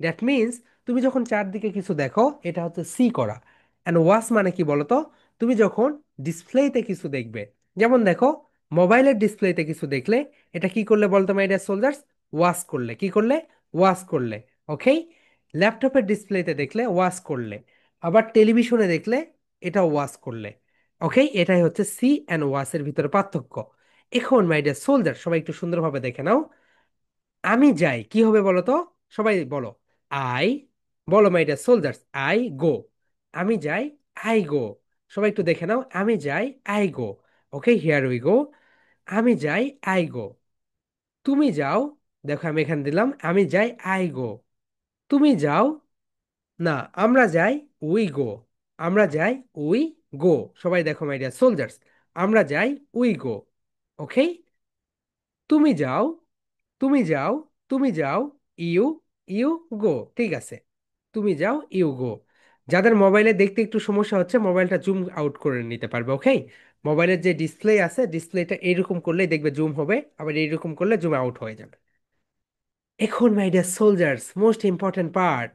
দ্যাট মিন্স তুমি যখন চারদিকে কিছু দেখো, এটা হচ্ছে সি করা। অ্যান্ড ওয়াচ মানে কি বলতো? তুমি যখন ডিসপ্লেতে কিছু দেখবে, যেমন দেখো মোবাইলের ডিসপ্লেতে কিছু দেখলে, এটা কি করলে বলতো মাই ডিয়ার সোলজার্স? ওয়াচ করলে। কি করলে? ওয়াচ করলে। ওকে। ল্যাপটপের ডিসপ্লেতে দেখলে ওয়াচ করলে। আবার টেলিভিশনে দেখলে এটা ওয়াচ করলে। ওকে, এটাই হচ্ছে সি অ্যান্ড ওয়াচের ভিতরে পার্থক্য। এখন মাই ডিয়ার সোলজার, সবাই একটু সুন্দরভাবে দেখে নাও। আমি যাই কি হবে বলো তো? সবাই বলো আই। বলো my dear soldiers, I go. আমি যাই, আই গো। সবাই একটু দেখে নাও, আমি যাই, I go. Okay, here we গো। আমি যাই, আই গো। তুমি যাও। দেখো আমি এখানে দিলাম আমি যাই, আই গো। তুমি যাও। না, আমরা যাই, উই গো। আমরা যাই, উই গো। সবাই দেখো মাই ডিয়ার সোলজার্স, আমরা যাই, উই গো। ওকে। তুমি যাও, তুমি যাও, তুমি যাও, ইউ, ইউ গো। ঠিক আছে, তুমি যাও, ইউ গো। যাদের মোবাইলে দেখতে একটু সমস্যা হচ্ছে, মোবাইলটা জুম আউট করে নিতে পারবে। ওকে, মোবাইলের যে ডিসপ্লে আছে, ডিসপ্লেটা এইরকম করলেই দেখবে জুম হবে, আবার এইরকম করলে জুম আউট হয়ে যাবে। এখন my dear soldiers, most important part.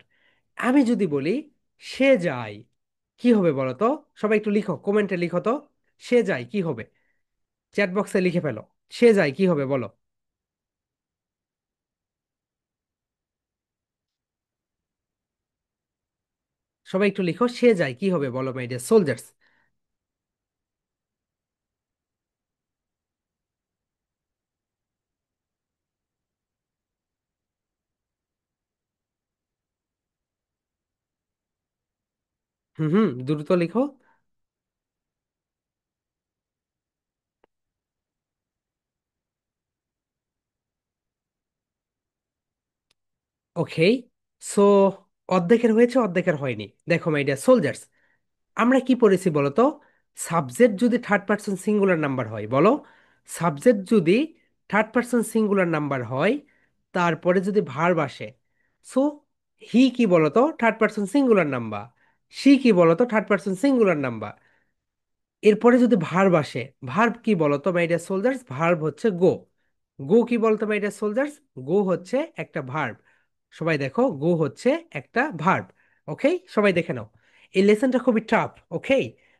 আমি যদি বলি সে যায়, কি হবে বলো তো? সবাই একটু লিখো, কমেন্টে লিখো তো। সে যায় কি হবে? চ্যাট বক্সে লিখে ফেলো। সে যায় কি হবে বলো? সবাই একটু লিখো, সে যায় কি হবে বলো মাই ডিয়ার সোলজার্স। হুম হুম, দ্রুত লিখো। ওকে, সো অর্ধেকের হয়েছে, অর্ধেকের হয়নি। দেখো মাই ডিয়ার সোলজার্স, আমরা কি পড়েছি বলো তো? সাবজেক্ট যদি থার্ড পার্সন সিঙ্গুলার নাম্বার হয়, বলো। সাবজেক্ট যদি থার্ড পার্সন সিঙ্গুলার নাম্বার হয়, তারপরে যদি ভার্ব আসে, সো হি কি বলতো? Third person singular number. She কি বলতো? Third person singular number. এরপরে যদি ভার্ব আসে, ভার্ব কি বলতো মাই ডিয়ার সোলজার্স? ভার্ব হচ্ছে গো। গো কি বলতো মাই ডিয়ার সোলজার্স? গো হচ্ছে একটা ভার্ব। সবাই দেখো, গো হচ্ছে একটা ভার্ব। ওকে, সবাই দেখে নাও। এই লেসনটা খুবই tough. Okay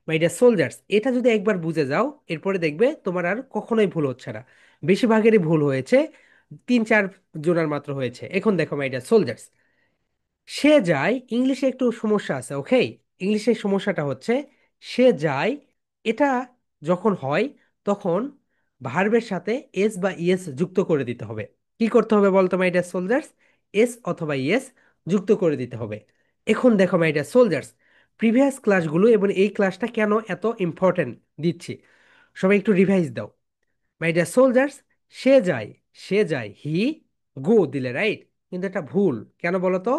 my dear soldiers, এটা যদি একবার বুঝে যাও, এরপরে দেখবে তোমার আর কখনোই ভুল হচ্ছে না। বেশিরভাগেরই ভুল হয়েছে, তিন চার জনের মাত্র হয়েছে। এখন দেখো মাই ডিয়ার সোলজার্স, সে যায়, ইংলিশে একটু সমস্যা আছে। ওকে, ইংলিশের সমস্যাটা হচ্ছে সে যায়, এটা যখন হয়, তখন ভার্বের সাথে এস বা ইএস যুক্ত করে দিতে হবে। কি করতে হবে বলতো মাই ডিয়ার সোলজার্স? এস অথবা ইএস যুক্ত করে দিতে হবে। এখন দেখো মাই ডিয়ার সোলজার্স, প্রিভিয়াস ক্লাসগুলো এবং এই ক্লাসটা কেন এত ইম্পর্টেন্ট দিচ্ছি, সবাই একটু রিভাইজ দাও। মাই ডিয়ার সোলজার্স, সে যায়, সে যায়, হি গো দিলে রাইট, কিন্তু এটা ভুল। কেন বলো তো?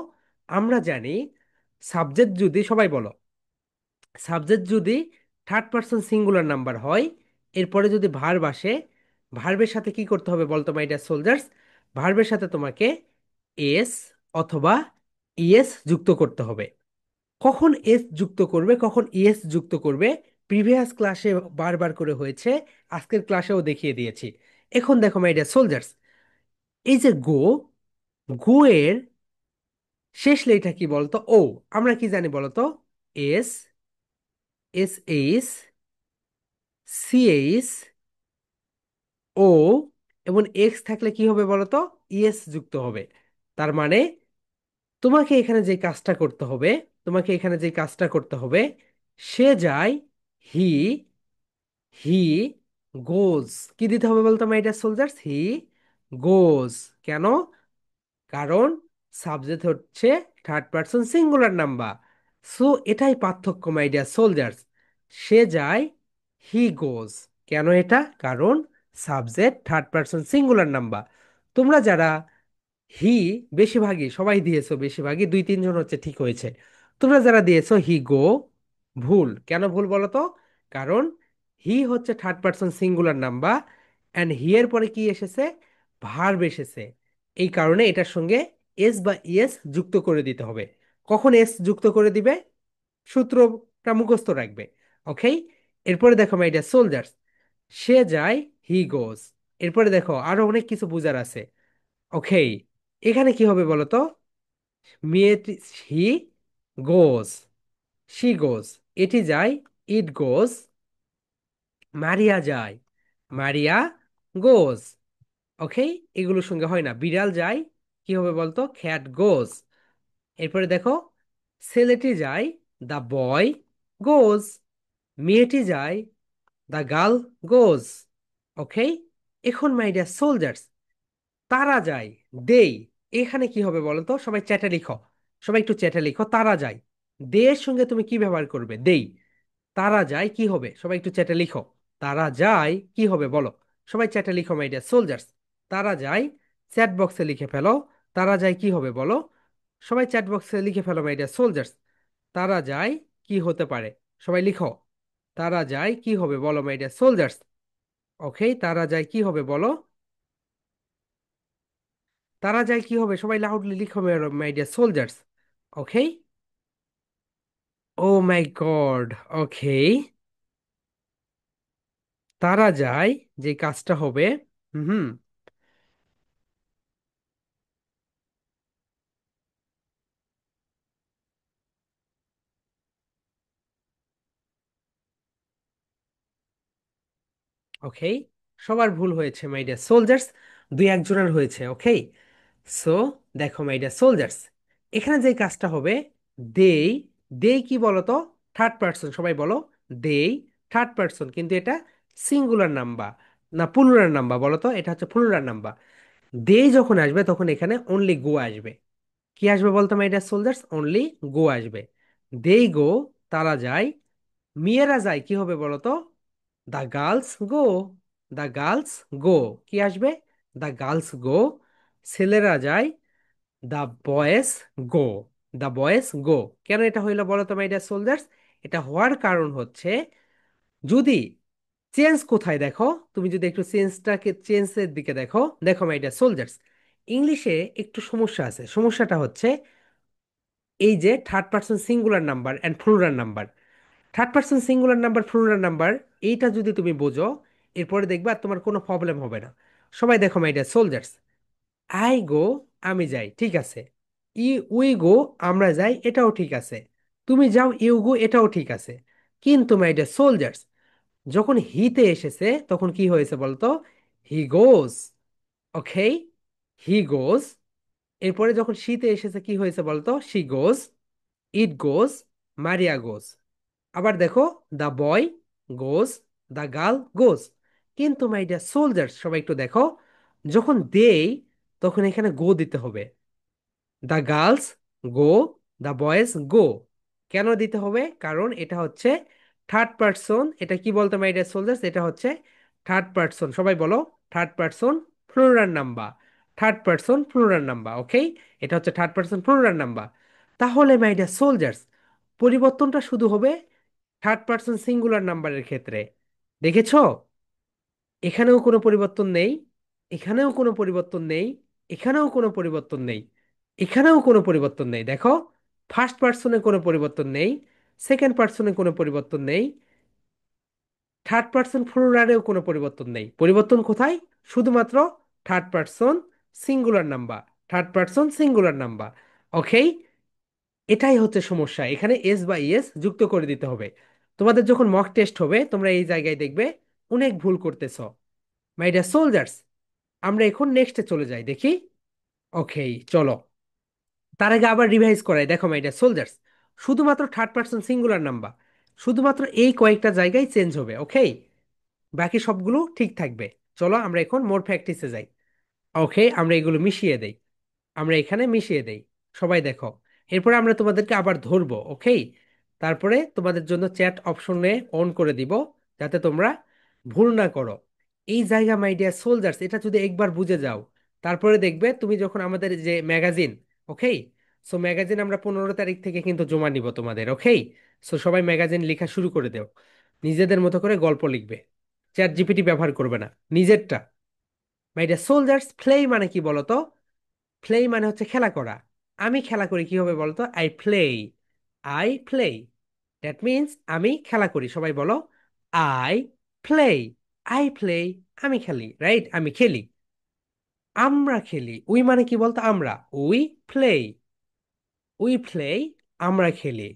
আমরা জানি সাবজেক্ট যদি, সবাই বলো, সাবজেক্ট যদি থার্ড পার্সন সিঙ্গুলার নাম্বার হয়, এরপরে যদি ভার্ব আসে, ভার্বের সাথে কি করতে হবে বলতো মাই ডিয়ার সোলজার্স? ভার্বের সাথে তোমাকে এস অথবা ইএস যুক্ত করতে হবে। কখন এস যুক্ত করবে, কখন ইএস যুক্ত করবে, প্রিভিয়াস ক্লাসে বারবার করে হয়েছে, আজকের ক্লাসেও দেখিয়ে দিয়েছি। এখন দেখো মাই ডিয়ার সোলজার্স, এই যে গো, গো এর শেষ লেটার কি বলতো? ও। আমরা কি জানি বলতো? S, S H, C H, O এবং এক্স থাকলে কি হবে বলতো? ইএস যুক্ত হবে। তার মানে তোমাকে এখানে যে কাজটা করতে হবে, তোমাকে এখানে যে কাজটা করতে হবে, সে যায়, হি, হি গোজ, কি দিতে হবে বলতো মাই ডিয়ার সোলজার্স? হি গোজ। কেন? কারণ সাবজেক্ট হচ্ছে third person singular number. So এটাই পার্থক্য মাই ডিয়ার সোলজার্স। সে যায়, হি গোজ। কেন এটা? কারণ subject third person singular number. তোমরা যারা হি, বেশিরভাগই সবাই দিয়েছো, বেশিরভাগই দুই তিনজন হচ্ছে ঠিক হয়েছে। তোমরা যারা দিয়েছো হি গো, ভুল। কেন ভুল বলো তো? কারণ হি হচ্ছে third person singular number, and he এর পরে কি এসেছে? ভার্ব এসেছে। এই কারণে এটার সঙ্গে এস বা ইএস যুক্ত করে দিতে হবে। কখন এস যুক্ত করে দিবে? সূত্রটা মুখস্থ রাখবে। ওকে। এরপরে দেখো মাই ডিয়ার সোলজার্স, সে যায়, হি গোজ। এরপরে দেখো আরো অনেক কিছু বুঝার আছে। ওকে, এখানে কি হবে বলো তো? মেয়েটি, হি গোজ, শি গোজ, এটি যায়, ইট গোজ, মারিয়া যায়, মারিয়া গোজ। ওকে, এগুলোর সঙ্গে হয় না। বিড়াল যায়, কি হবে বলতো? খ্যাট গোজ। এরপরে দেখো, ছেলেটি যায়, দ্য বয় গোজ। মেয়েটি যায়, দ্য গার্ল গোজ। ওকে। এখন মাই ডিয়ার সোলজার্স, তারা যায়, দেই, এখানে কি হবে বলো তো? সবাই চ্যাটে লিখো, সবাই একটু চ্যাটে লিখো। তারা যায়, দে এর সঙ্গে তুমি কি ব্যবহার করবে? দেই। তারা যায় কি হবে? সবাই একটু চ্যাটে লিখো। তারা যায় কি হবে বলো? সবাই চ্যাটে লিখো মাই ডিয়ার সোলজার্স। তারা যায়, চ্যাট বক্সে লিখে ফেলো। তারা যায় কি হবে বলো? সবাই চ্যাট বক্সে লিখে ফেলো মাই ডিয়ার সোলজার্স। তারা যায় কি হতে পারে? সবাই লিখো। তারা যায় কি হবে বলো মাই ডিয়ার সোলজার্স? ওকে, তারা যায় কি হবে বলো? তারা যায় কি হবে? সবাই লাউডলি লিখো my dear soldiers. Okay. Oh my God. Okay, তারা যায়, যে কাজটা হবে, হুম হুম, ওকে, সবার ভুল হয়েছে মাই ডিয়ার সোলজার্স, দুই একজনের হয়েছে। ওকে। সো দেখো মাই ডিয়ার সোলজার্স, এখানে যে কাজটা হবে, দেই, দেই কি বলতো? থার্ড পার্সন, সবাই বলো। দেই থার্ড পার্সন, কিন্তু এটা সিঙ্গুলার নাম্বার না প্লুরাল নাম্বার বলো তো? এটা হচ্ছে প্লুরাল নাম্বার। দেই যখন আসবে তখন এখানে অনলি গো আসবে। কি আসবে বলতো my dear soldiers? Only go আসবে। দেই গো, তারা যায়। মেয়েরা যায় কি হবে বলতো? The girls go, the girls go, কি আসবে? The girls go. ছেলেরা যায়, the boys go, the boys go. কেন এটা হইলো বলো তো মাই ডিয়ার সোলজার্স? এটা হওয়ার কারণ হচ্ছে, যদি চেঞ্জ কোথায় দেখো, তুমি যদি একটু চেঞ্জটাকে, চেঞ্জের দিকে দেখো, দেখো মাই ডিয়ার সোলজার্স, ইংলিশে একটু সমস্যা আছে। সমস্যাটা হচ্ছে এই যে third person singular number and plural number, third person singular number, plural number, এইটা যদি তুমি বোঝো, এরপরে দেখবা আর তোমার কোনো প্রবলেম হবে না। সবাই দেখো my dear soldiers, I go, আমি যাই, ঠিক আছে। উই গো, আমরা যাই, এটাও ঠিক আছে। তুমি যাও, ইউ গো, এটাও ঠিক আছে। কিন্তু মাই ডিয়ার সোলজার্স, যখন হিতে এসেছে তখন কি হয়েছে বলতো? হি গোজ। ওকে, হি গোজ। এরপরে যখন শীতে এসেছে কি হয়েছে বলতো? She goes, it goes, Maria goes. আবার দেখো, the boy goes, the girl goes. কিন্তু মাই ডিয়ার সোলজার্স, সবাই একটু দেখো, যখন দেই তখন এখানে গো দিতে হবে। The girls go, the boys go. কেন দিতে হবে? কারণ এটা হচ্ছে থার্ড পার্সন। এটা কি বলতো মাই ডিয়ার সোলজার্স? এটা হচ্ছে থার্ড পার্সন, সবাই বলো। Third person plural number, third person plural number. Okay, এটা হচ্ছে থার্ড পার্সন প্লুরাল নাম্বার। তাহলে মাই ডিয়ার সোলজার্স, পরিবর্তনটা শুধু হবে থার্ড পার্সন সিঙ্গুলার নাম্বারের ক্ষেত্রে। দেখেছো? এখানেও কোনো পরিবর্তন নেই, এখানেও কোনো পরিবর্তন নেই, এখানেও কোনো পরিবর্তন নেই। এখানেও কোনো পরিবর্তন নেই, দেখো। ফার্স্ট পার্সনে কোনো পরিবর্তন নেই, সেকেন্ড পার্সনে কোনো পরিবর্তন নেই, থার্ড পার্সন প্লুরালেও কোনো পরিবর্তন নেই। পরিবর্তন কোথায়? শুধুমাত্র third person singular number, third person singular number. Okay, এটাই হচ্ছে সমস্যা, এখানে এস বা ইএস যুক্ত করে দিতে হবে। তোমাদের যখন মক টেস্ট হবে তোমরা এই জায়গায় দেখবে অনেক ভুল করতেছ। মাই ডিয়ার সোলজার্স, আমরা এখন নেক্সটে চলে যাই, দেখি। ওকে, চলো। তার আগে আবার রিভাইজ করাই, দেখো মাই ডিয়ার সোলজার্স, শুধুমাত্র থার্ড পার্সন সিঙ্গুলার নাম্বার, শুধুমাত্র এই কয়েকটা জায়গায় চেঞ্জ হবে। ওকে, বাকি সবগুলো ঠিক থাকবে। চলো আমরা এখন মোর প্র্যাকটিসে যাই। ওকে, আমরা এগুলো মিশিয়ে দেই, আমরা এখানে মিশিয়ে দেই। সবাই দেখো, এরপরে আমরা তোমাদেরকে আবার ধরবো। ওকে, তারপরে তোমাদের জন্য চ্যাট অপশনে অন করে দিব, যাতে তোমরা ভুল না করো। এই জায়গা মাই ডিয়ার সোলজার্স, এটা যদি একবার বুঝে যাও, তারপরে দেখবে তুমি যখন আমাদের যে ম্যাগাজিন, ওকে, সো ম্যাগাজিন আমরা 15 তারিখ থেকে কিন্তু জমা নিব তোমাদের। ওকে, সো সবাই ম্যাগাজিন লেখা শুরু করে দাও, নিজেদের মতো করে গল্প লিখবে, চ্যাট জিপিটি ব্যবহার করবে না, নিজেরটা। মাই ডিয়ার সোলজার্স, প্লে মানে কি বলো তো? প্লে মানে হচ্ছে খেলা করা। আমি খেলা করি, কি হবে বলতো? I play, I play. That means আমি খেলা করি, সবাই বলো আই প্লে, আই প্লে। আমি খেলি, রাইট, আমি খেলি। আমরা খেলি, উই মানে কি বলতো? আমরা, উই প্লে, উই প্লে, আমরা খেলি,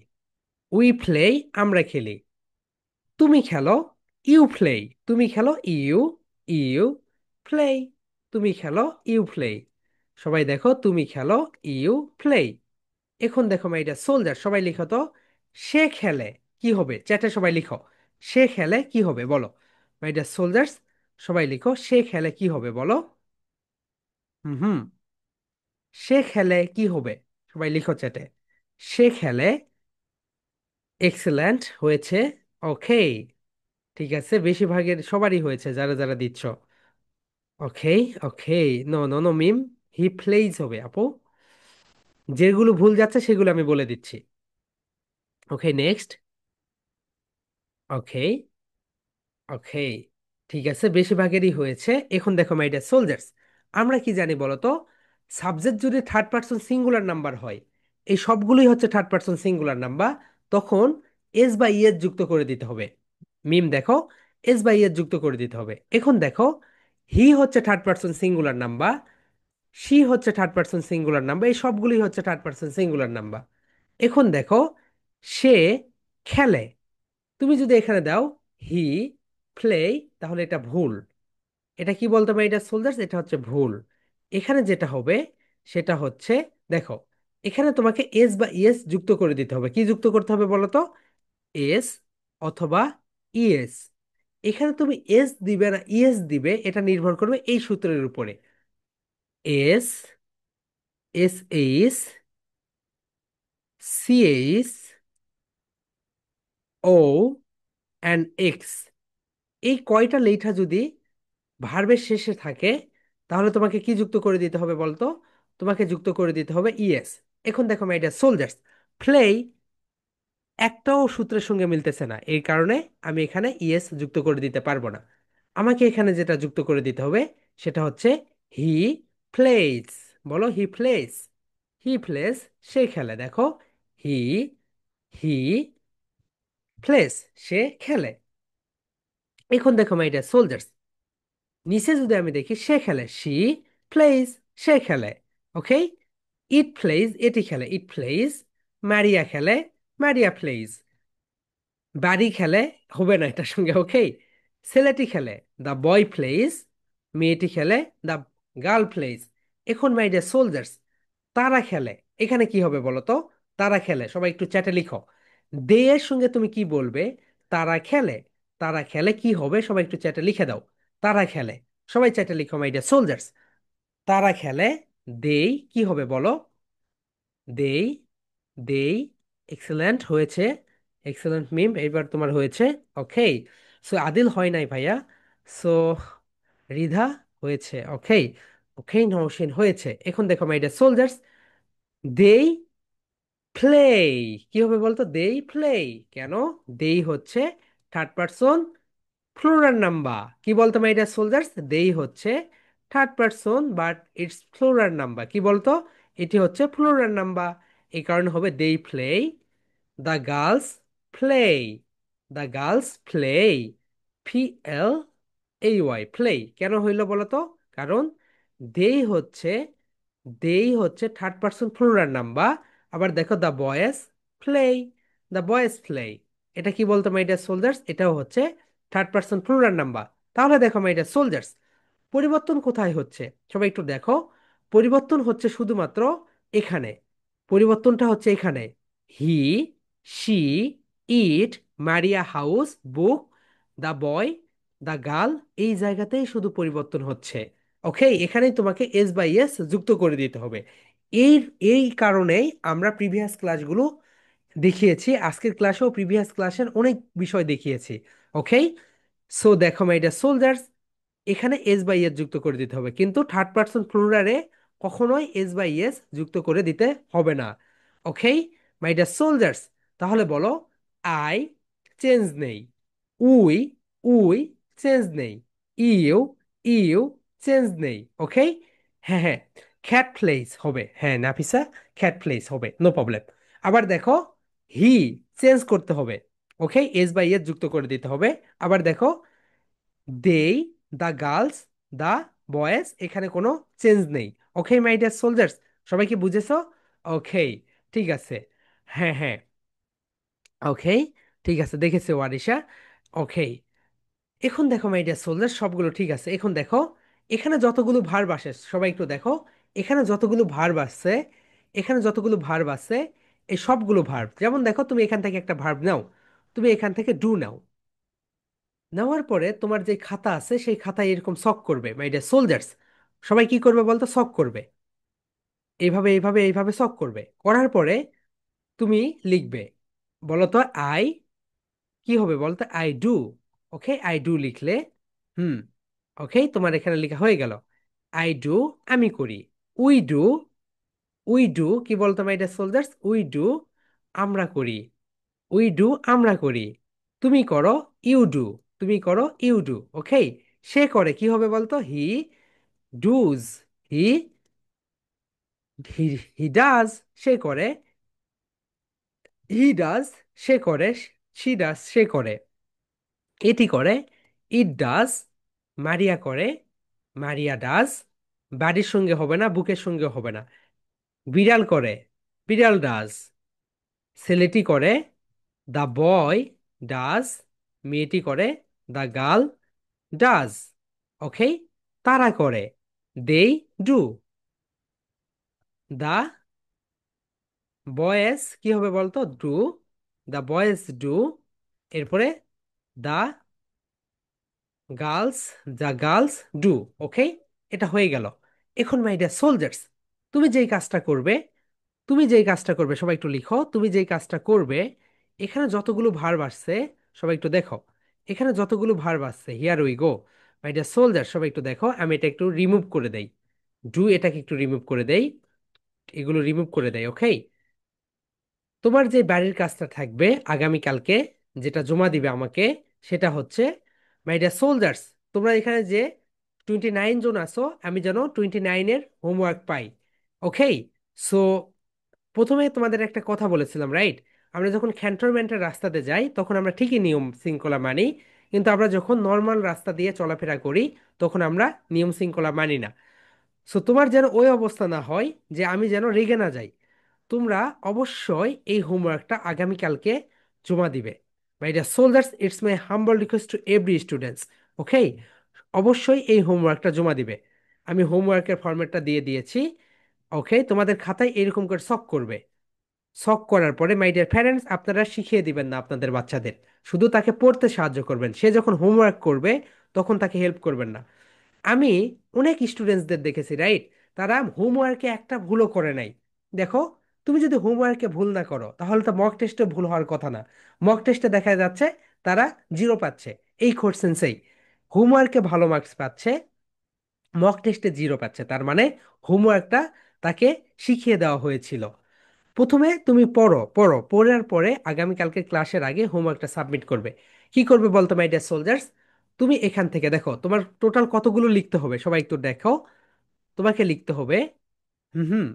উই প্লে, আমরা খেলি। তুমি খেলো, ইউ প্লে, তুমি খেলো, ইউ, ইউ প্লে, তুমি খেলো, ইউ প্লে। সবাই দেখো, তুমি খেলো, ইউ প্লে। এখন দেখো মাই ডিয়ার সোলজার, সবাই লিখো তো, সে খেলে কি হবে? চ্যাটে সবাই লিখো, সে খেলে কি হবে বলো। মাই ডিয়ার সোলজার্স, সবাই লিখো, সে খেলে কি হবে বলো। হুম হুম, সে খেলে কি হবে? সবাই লিখো চ্যাটে, সে খেলে। এক্সেলেন্ট হয়েছে। ওকে, ঠিক আছে, বেশিরভাগের সবারই হয়েছে যারা যারা দিচ্ছ। ওকে, ওকে, নো নো নো মিম, হি প্লেইজ হবে আপু। যেগুলো ভুল যাচ্ছে সেগুলো আমি বলে দিচ্ছি। ওকে, নেক্সট। ওকে, ওকে, ঠিক আছে, বেশিরভাগেরই হয়েছে। এখন দেখো মাই ডিয়ার সোলজার্স, আমরা কি জানি বলো তো? সাবজেক্ট যদি থার্ড পার্সন সিঙ্গুলার নাম্বার হয়, এই সবগুলোই হচ্ছে থার্ড পার্সন সিঙ্গুলার নাম্বার, তখন এস বা ইএস যুক্ত করে দিতে হবে। মিম দেখো, এস বা ইএস যুক্ত করে দিতে হবে। এখন দেখো, হি হচ্ছে third person singular number, she হচ্ছে থার্ড পার্সন সিঙ্গুলার নাম্বার, এই সবগুলোই হচ্ছে থার্ড পার্সন সিঙ্গুলার নাম্বার। এখন দেখো, সে খেলে, তুমি যদি এখানে দাও হি প্লে, তাহলে এটা ভুল। এটা কি বলতে পারি? এটা সোলজার্স, এটা হচ্ছে ভুল। এখানে যেটা হবে সেটা হচ্ছে, দেখো, এখানে তোমাকে এস বা ইএস যুক্ত করে দিতে হবে। কি যুক্ত করতে হবে বলো তো? এস অথবা ইএস। এখানে তুমি এস দিবে না ইএস দিবে, এটা নির্ভর করবে এই সূত্রের উপরে। S, S H, C H, O and X, এই কয়টা লেখা যদি ভার্বের শেষে থাকে, তাহলে তোমাকে কি যুক্ত করে দিতে হবে বলতো? তোমাকে যুক্ত করে দিতে হবে ইএস। এখন দেখো মাই ডিয়ার সোলজার্স, প্লে একটাও সূত্রের সঙ্গে মিলতেছে না, এই কারণে আমি এখানে ইএস যুক্ত করে দিতে পারবো না। আমাকে এখানে যেটা যুক্ত করে দিতে হবে সেটা হচ্ছে হি প্লেস। বলো, হি প্লেস, হি প্লেস, সে খেলে। দেখো, হি, হি প্লেস, সে খেলে। এখন দেখো মাই ডিয়ার সোলজার্স, নিচে যদি আমি দেখি, সে খেলে, শি প্লেজ, সে খেলে। ওকে, ইট প্লেজ, এটি খেলে, ইট প্লেজ। মারিয়া খেলে, মারিয়া প্লেজ। বাড়ি খেলে, হবে না এটার সঙ্গে। ওকে, ছেলেটি খেলে, দ্য বয় প্লেজ। মেয়েটি খেলে, দ্য গার্ল প্লেজ। এখন মাই ডিয়ার সোলজার্স, তারা খেলে, এখানে কি হবে বলো তো? তারা খেলে, সবাই একটু চ্যাটে লিখো, দে এর সঙ্গে তুমি কি বলবে? তারা খেলে, তারা খেলে কি হবে? সবাই একটু চ্যাটে লিখে দাও, তারা খেলে। সবাই চ্যাটে লিখো মাই ডিয়ার সোলজার্স, তারা খেলে। দেই কি হবে বলো? দেই, দেই। এক্সেলেন্ট হয়েছে, এক্সেলেন্ট মিম, এইবার তোমার হয়েছে। ওকে, সো আদিল হয় নাই ভাইয়া, সো রিধা হয়েছে। ওকে, ওকে, নওশিন হয়েছে। এখন দেখো মাই ডিয়ার সোলজার্স, দেই প্লেই, কি হবে বলতো? দেই প্লেই। কেন? দেই হচ্ছে থার্ড পারসন প্লুরাল নাম্বার। কি বলতো মাই ডিয়ার সোলজার্স? দেই হচ্ছে third person, but it's plural number. কি বলতো? এটি হচ্ছে প্লুরাল নাম্বার, এই কারণে হবে they play, the girls play, the girls play, PLAY play. কেন হইল বলো তো? কারণ দেই হচ্ছে, থার্ড পার্সন প্লুরাল নাম্বার। আবার দেখো the boys play, the boys play, এটা কি বলতো মাই ডিয়ার সোলজার্স? এটাও হচ্ছে থার্ড পার্সন প্লুরাল নাম্বার। তাহলে দেখো মাই ডিয়ার সোলজার্স, পরিবর্তন কোথায় হচ্ছে? সবাই একটু দেখো, পরিবর্তন হচ্ছে শুধুমাত্র এখানে, পরিবর্তনটা হচ্ছে এখানে। He, she, it, Maria house, book, the boy, the girl, এই জায়গাতেই শুধু পরিবর্তন হচ্ছে। ওকে, এখানেই তোমাকে এস বাই এস যুক্ত করে দিতে হবে। এই এই কারণেই আমরা প্রিভিয়াস ক্লাসগুলো দেখিয়েছি, আজকের ক্লাসেও প্রিভিয়াস ক্লাসের অনেক বিষয় দেখিয়েছি। ওকে, সো দেখো মাই ডিয়ার সোলজার্স, এখানে এস বাই এস যুক্ত করে দিতে হবে, কিন্তু থার্ড পার্সন প্লুরালে কখনোই এস বাই এস যুক্ত করে দিতে হবে না। ওকে মাই ডিয়ার সোলজার্স, তাহলে বলো, আই চেঞ্জ নেই, উই, চেঞ্জ নেই, ইউ, ইউ চেঞ্জ নেই। ওকে, হ্যাঁ হ্যাঁ, খ্যাট প্লেস হবে, হ্যাঁ নাফিসা, খ্যাট প্লেস হবে, নো প্রবলেম। আবার দেখো, হি চেঞ্জ করতে হবে, ওকে, এস বাই এস যুক্ত করে দিতে হবে। আবার দেখো, দেই, দ্য গার্লস, দ্য বয়েজ, এখানে কোনো চেঞ্জ নেই। ওকে মাই ডিয়ার সোলজার্স, সবাই কি বুঝেছো? ওকে, ঠিক আছে, হ্যাঁ হ্যাঁ, ওকে, ঠিক আছে, দেখেছি ওয়ারিশা। ওকে, এখন দেখো মাই ডিয়ার সোলজার, সবগুলো ঠিক আছে। এখন দেখো, এখানে যতগুলো ভার্ব আসে, সবাই একটু দেখো, এখানে যতগুলো ভার্ব আসছে, এখানে যতগুলো ভার্ব আছে, এই সবগুলো ভার্ব, যেমন দেখো তুমি এখান থেকে একটা ভার্ব নাও, তুমি এখান থেকে ডু নাও, নেওয়ার পরে তোমার যে খাতা আছে সেই খাতায় এরকম শক করবে মাই ডিয়ার সোলজার্স। সবাই কি করবে বলতো? শক করবে, এইভাবে এইভাবে এইভাবে শক করবে, করার পরে তুমি লিখবে, বলতো আই, কি হবে বলতো? I do. Okay, I do লিখলে, হুম, ওকে, তোমার এখানে লেখা হয়ে গেল। আই ডু, আমি করি। উই ডু, কি বলতো my dear soldiers? We do, আমরা করি। উই ডু, আমরা করি। তুমি করো, ইউ ডু, তুমি করো, ইউ ডু। ওকে, সে করে, কি হবে বলতো? হি ডুজ, হি, হি, ডাজ, সে করে। হি ডাজ, সে করে। শি ডাজ, সে করে। এটি করে, ইট ডাজ। মারিয়া করে, মারিয়া ডাজ। বাড়ির সঙ্গে হবে না, বুকের সঙ্গে হবে না। বিড়াল করে, বিড়াল ডাজ। ছেলেটি করে, দ্য বয় ডাজ। মেয়েটি করে, দ্য গার্ল ডাজ। ওকে, তারা করে, দেই ডু। দ্য বয়েজ, কি হবে বলতো? Do, the boys do. এরপরে দ্য গার্লস, ডু। ওকে, এটা হয়ে গেল। এখন মাই ডিয়ার সোলজার্স, তুমি যেই কাজটা করবে, সবাই একটু লিখো, তুমি যেই কাজটা করবে, এখানে যতগুলো ভার্ব আসছে, সবাই একটু দেখো, এখানে যতগুলো ভার্ব আসছে, here we go my dear soldier, সবাই একটু দেখো, আমি এটা একটু রিমুভ করে দেই, এটাকে একটু রিমুভ করে দেই, এগুলো রিমুভ করে দেই। ওকে, তোমার যে বাড়ির কাজটা থাকবে আগামীকালকে, যেটা জমা দিবে আমাকে, সেটা হচ্ছে মাই ডিয়ার সোলজার্স, তোমরা এখানে যে 29 জন আছো, আমি যেন 29-এর হোমওয়ার্ক পাই। ওকে, সো প্রথমে তোমাদের একটা কথা বলেছিলাম, রাইট? আমরা যখন ক্যান্টনমেন্টের রাস্তাতে যাই তখন আমরা ঠিকই নিয়ম শৃঙ্খলা মানি, কিন্তু আমরা যখন নর্মাল রাস্তা দিয়ে চলাফেরা করি তখন আমরা নিয়ম শৃঙ্খলা মানি না। সো তোমার যেন ওই অবস্থা না হয়, যে আমি যেন রেগে না যাই, তোমরা অবশ্যই এই হোমওয়ার্কটা আগামীকালকে জমা দিবে। My dear soldiers, it's my humble request to every students. Okay, অবশ্যই এই হোমওয়ার্কটা জমা দিবে। আমি হোমওয়ার্কের ফরম্যাটটা দিয়ে দিয়েছি। ওকে, তোমাদের খাতায় এরকম করে সক করবে। শখ করার পরে মাই ডিয়ার প্যারেন্টস, আপনারা শিখিয়ে দিবেন না আপনাদের বাচ্চাদের, শুধু তাকে পড়তে সাহায্য করবেন, সে যখন হোমওয়ার্ক করবে তখন তাকে হেল্প করবেন না। আমি অনেক স্টুডেন্টসদের দেখেছি, রাইট? তারা হোমওয়ার্কে একটা ভুলও করে নাই। দেখো, তুমি যদি হোমওয়ার্কে ভুল না করো তাহলে তো মক টেস্টে ভুল হওয়ার কথা না। মক টেস্টে দেখা যাচ্ছে তারা 0 পাচ্ছে, এই কোশ্চেন্সেই। হোমওয়ার্কে ভালো মার্কস পাচ্ছে, মক টেস্টে 0 পাচ্ছে, তার মানে হোমওয়ার্কটা তাকে শিখিয়ে দেওয়া হয়েছিল। প্রথমে তুমি পড়ো, পড়ার পরে আগামীকালকে ক্লাসের আগে হোমওয়ার্কটা সাবমিট করবে। কি করবে বলতো মাই ডিয়ার সোলজার্স? তুমি এখান থেকে দেখো তোমার টোটাল কতগুলো লিখতে হবে, সবাই একটু দেখো। তোমাকে লিখতে হবে, হুম হুম,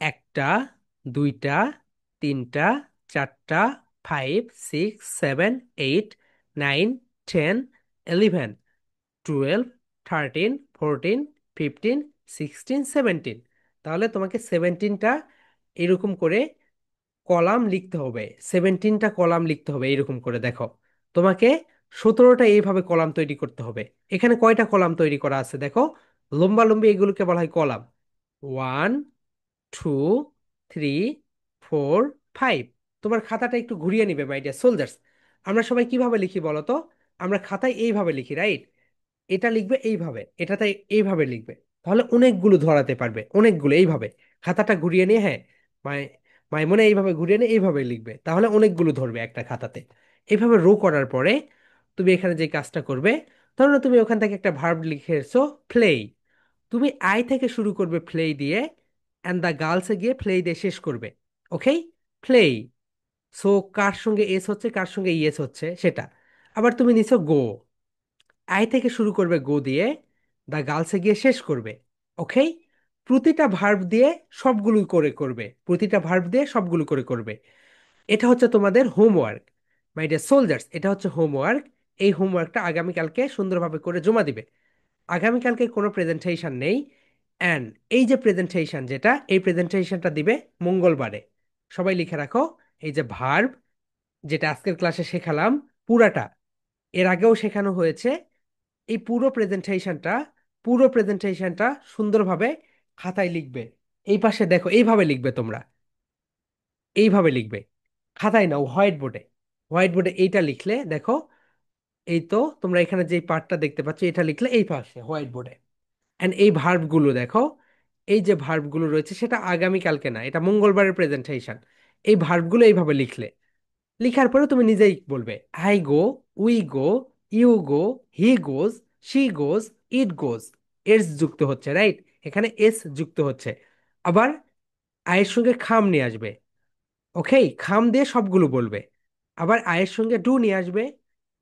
একটা, দুইটা, তিনটা, চারটা, 5, 6, 7, 8, 9, 10, 11, 12, 13, 14, 15, 16, 17। তাহলে তোমাকে 17টা এরকম করে কলাম লিখতে হবে, 17টা কলাম লিখতে হবে এরকম করে দেখো। তোমাকে 17টা এইভাবে কলাম তৈরি করতে হবে। এখানে কয়টা কলাম তৈরি করা আছে দেখো, লম্বা লম্বি এগুলোকে বলা হয় কলাম। 1, 2, 3, 4, 5। তোমার খাতাটা একটু ঘুরিয়ে নিবে মাই ডিয়ার সোলজার্স। আমরা সবাই কিভাবে লিখি বলো তো? আমরা খাতায় এইভাবে লিখি, রাইট? এটা লিখবে এইভাবে, এটাতে এইভাবে লিখবে। তাহলে অনেকগুলো ধরাতে পারবে, অনেকগুলো এইভাবে। খাতাটা ঘুরিয়ে নিয়ে, হ্যাঁ, মাই মাইমনে এইভাবে ঘুরিয়ে নিয়ে এইভাবে লিখবে, তাহলে অনেকগুলো ধরবে একটা খাতাতে। এইভাবে রো করার পরে তুমি এখানে যে কাজটা করবে, ধরো না তুমি ওখান থেকে একটা ভার্ব লিখে এসছো, প্লে। তুমি আই থেকে শুরু করবে প্লে দিয়ে, অ্যান্ড দ্য গার্লসে গিয়ে প্লে দিয়ে শেষ করবে। ওকে, প্লে। সো কার সঙ্গে এস হচ্ছে, কার সঙ্গে ইয়েস হচ্ছে সেটা। আবার তুমি নিছো গো, আই থেকে শুরু করবে গো দিয়ে, দা গার্লসে গিয়ে শেষ করবে। ওকে, প্রতিটা ভার্ব দিয়ে সবগুলো করে করবে, প্রতিটা ভার্ব দিয়ে সবগুলো করে করবে। এটা হচ্ছে তোমাদের হোমওয়ার্ক মাই ডিয়ার সোলজার্স, এটা হচ্ছে হোমওয়ার্ক। এই হোমওয়ার্কটা আগামীকালকে সুন্দরভাবে করে জমা দিবে। আগামীকালকে কোনো প্রেজেন্টেশন নেই। অ্যান্ড এই যে প্রেজেন্টেশন, যেটা এই প্রেজেন্টেশনটা দিবে মঙ্গলবারে। সবাই লিখে রাখো, এই যে ভার্ব, যেটা আজকের ক্লাসে শেখালাম পুরাটা, এর আগেও শেখানো হয়েছে। এই পুরো প্রেজেন্টেশনটা সুন্দরভাবে খাতায় লিখবে। এই পাশে দেখো, এইভাবে লিখবে তোমরা, এইভাবে লিখবে। খাতায় নাও, হোয়াইট বোর্ডে। হোয়াইট বোর্ডে এইটা লিখলে দেখো, এই তো তোমরা এখানে যে পার্টটা দেখতে পাচ্ছ, এটা লিখলে এই পাশে হোয়াইট বোর্ডে। অ্যান্ড এই ভার্বগুলো দেখো, এই যে ভার্বগুলো রয়েছে সেটা আগামীকালকে না, এটা মঙ্গলবারের প্রেজেন্টেশন। এই ভার্বগুলো এইভাবে লিখলে, লিখার পরে তুমি নিজেই বলবে, I go, we go, you go, he goes, she goes, it goes. S যুক্ত হচ্ছে, রাইট? এখানে এস যুক্ত হচ্ছে। আবার আয়ের সঙ্গে খাম নিয়ে আসবে। ওকে, খাম দিয়ে সবগুলো বলবে। আবার আয়ের সঙ্গে ডু নিয়ে আসবে,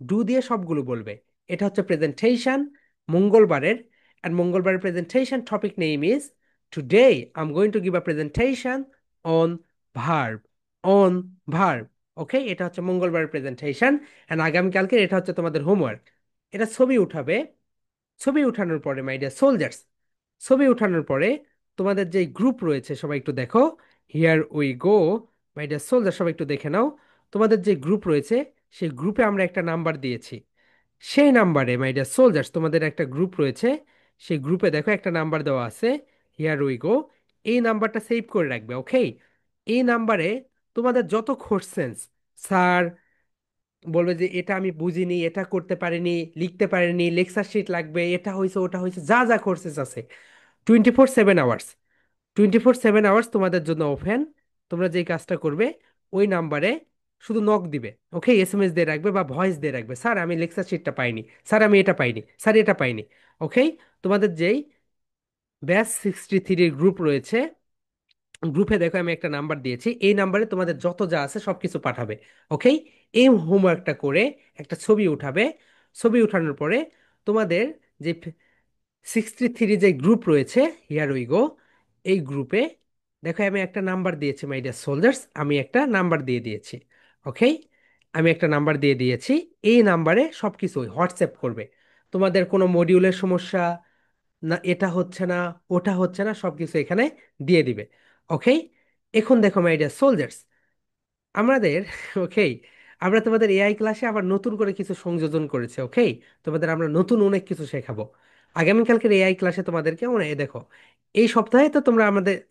ডু দিয়ে সবগুলো বলবে। এটা হচ্ছে প্রেজেন্টেশন মঙ্গলবারের। অ্যান্ড মঙ্গলবারের presentation topic name is, today I am going to give a presentation on verb, on verb. Okay, এটা হচ্ছে মঙ্গলবারের প্রেজেন্টেশন। অ্যান্ড আগামীকালকে এটা হচ্ছে তোমাদের হোমওয়ার্ক। এটা ছবি উঠাবে। ছবি উঠানোর পরে মাই ডিয়ার সোলজার্স, ছবি উঠানোর পরে তোমাদের যে গ্রুপ রয়েছে সবাই একটু দেখো, here we go my dear soldier, সবাই একটু দেখে নাও। তোমাদের যে গ্রুপ রয়েছে সেই গ্রুপে আমরা একটা নাম্বার দিয়েছি। সেই নাম্বারে মাই ডিয়ার সোলজার্স, তোমাদের একটা গ্রুপ রয়েছে, সেই গ্রুপে দেখো একটা নাম্বার দেওয়া আছে, হিয়ার উই গো। এই নাম্বারটা সেভ করে রাখবে। ওকে, এই নাম্বারে তোমাদের যত কোশ্চেন্স, স্যার বলবে যে এটা আমি বুঝিনি, এটা করতে পারিনি, লিখতে পারিনি, লেকচার শিট লাগবে, এটা হয়েছে ওটা হয়েছে, যা যা কোর্সেস আছে, 24/7 আওয়ার্স, 24/7 আওয়ার্স তোমাদের জন্য ওপেন। তোমরা যেই কাজটা করবে, ওই নাম্বারে শুধু নক দিবে। ওকে, এসএমএস দিয়ে রাখবে বা ভয়েস দিয়ে রাখবে, স্যার আমি লেকচার শিটটা পাইনি, স্যার আমি এটা পাইনি, স্যার এটা পাইনি। ওকে, তোমাদের যেই ব্যাচ 63 গ্রুপ রয়েছে, গ্রুপে দেখো আমি একটা নাম্বার দিয়েছি, এই নাম্বারে তোমাদের যত যা আছে সবকিছু পাঠাবে। ওকে, এই হোমওয়ার্কটা করে একটা ছবি উঠাবে। ছবি উঠানোর পরে তোমাদের যে 63 যে গ্রুপ রয়েছে, হিয়ার উই গো, এই গ্রুপে দেখো আমি একটা নাম্বার দিয়েছি মাই ডিয়ার সোলজার্স, আমি একটা নাম্বার দিয়ে দিয়েছি। ওকে, আমি একটা নাম্বার দিয়ে দিয়েছি। এই নাম্বারে সবকিছু হোয়াটসঅ্যাপ করবে। তোমাদের কোনো মডিউলের সমস্যা, না এটা হচ্ছে না, ওটা হচ্ছে না, সবকিছু এখানে দিয়ে দিবে। ওকে, এখন দেখো মাই ডিয়ার সোলজার্স, আমাদের ওকে, আমরা তোমাদের এআই ক্লাসে আবার নতুন করে কিছু সংযোজন করেছি। ওকে, তোমাদের আমরা নতুন অনেক কিছু শেখাবো আগামীকালকের এআই ক্লাসে তোমাদেরকে। অনেক দেখো, এই সপ্তাহে তো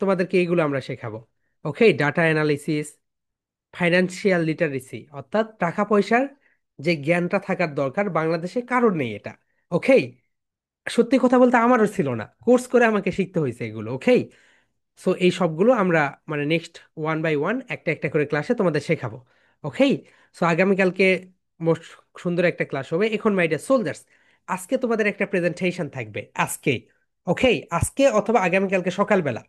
তোমাদেরকে এইগুলো আমরা শেখাবো। ওকে, ডাটা অ্যানালিসিস, ফাইনান্সিয়াল লিটারেসি, অর্থাৎ টাকা পয়সার যে জ্ঞানটা থাকার দরকার, বাংলাদেশে কারোর নেই এটা। ওকে, সত্যি কথা বলতে আমারও ছিল না, কোর্স করে আমাকে শিখতে হয়েছে এগুলো। ওকে, সো এই সবগুলো আমরা মানে নেক্সট ওয়ান বাই ওয়ান একটা একটা করে ক্লাসে তোমাদের শেখাবো। ওকে, সো আগামীকালকে মোস্ট সুন্দর একটা ক্লাস হবে। এখন মাই ডিয়ার সোলজার্স, আজকে তোমাদের একটা প্রেজেন্টেশন থাকবে আজকে। ওকে, আজকে অথবা আগামীকালকে সকালবেলা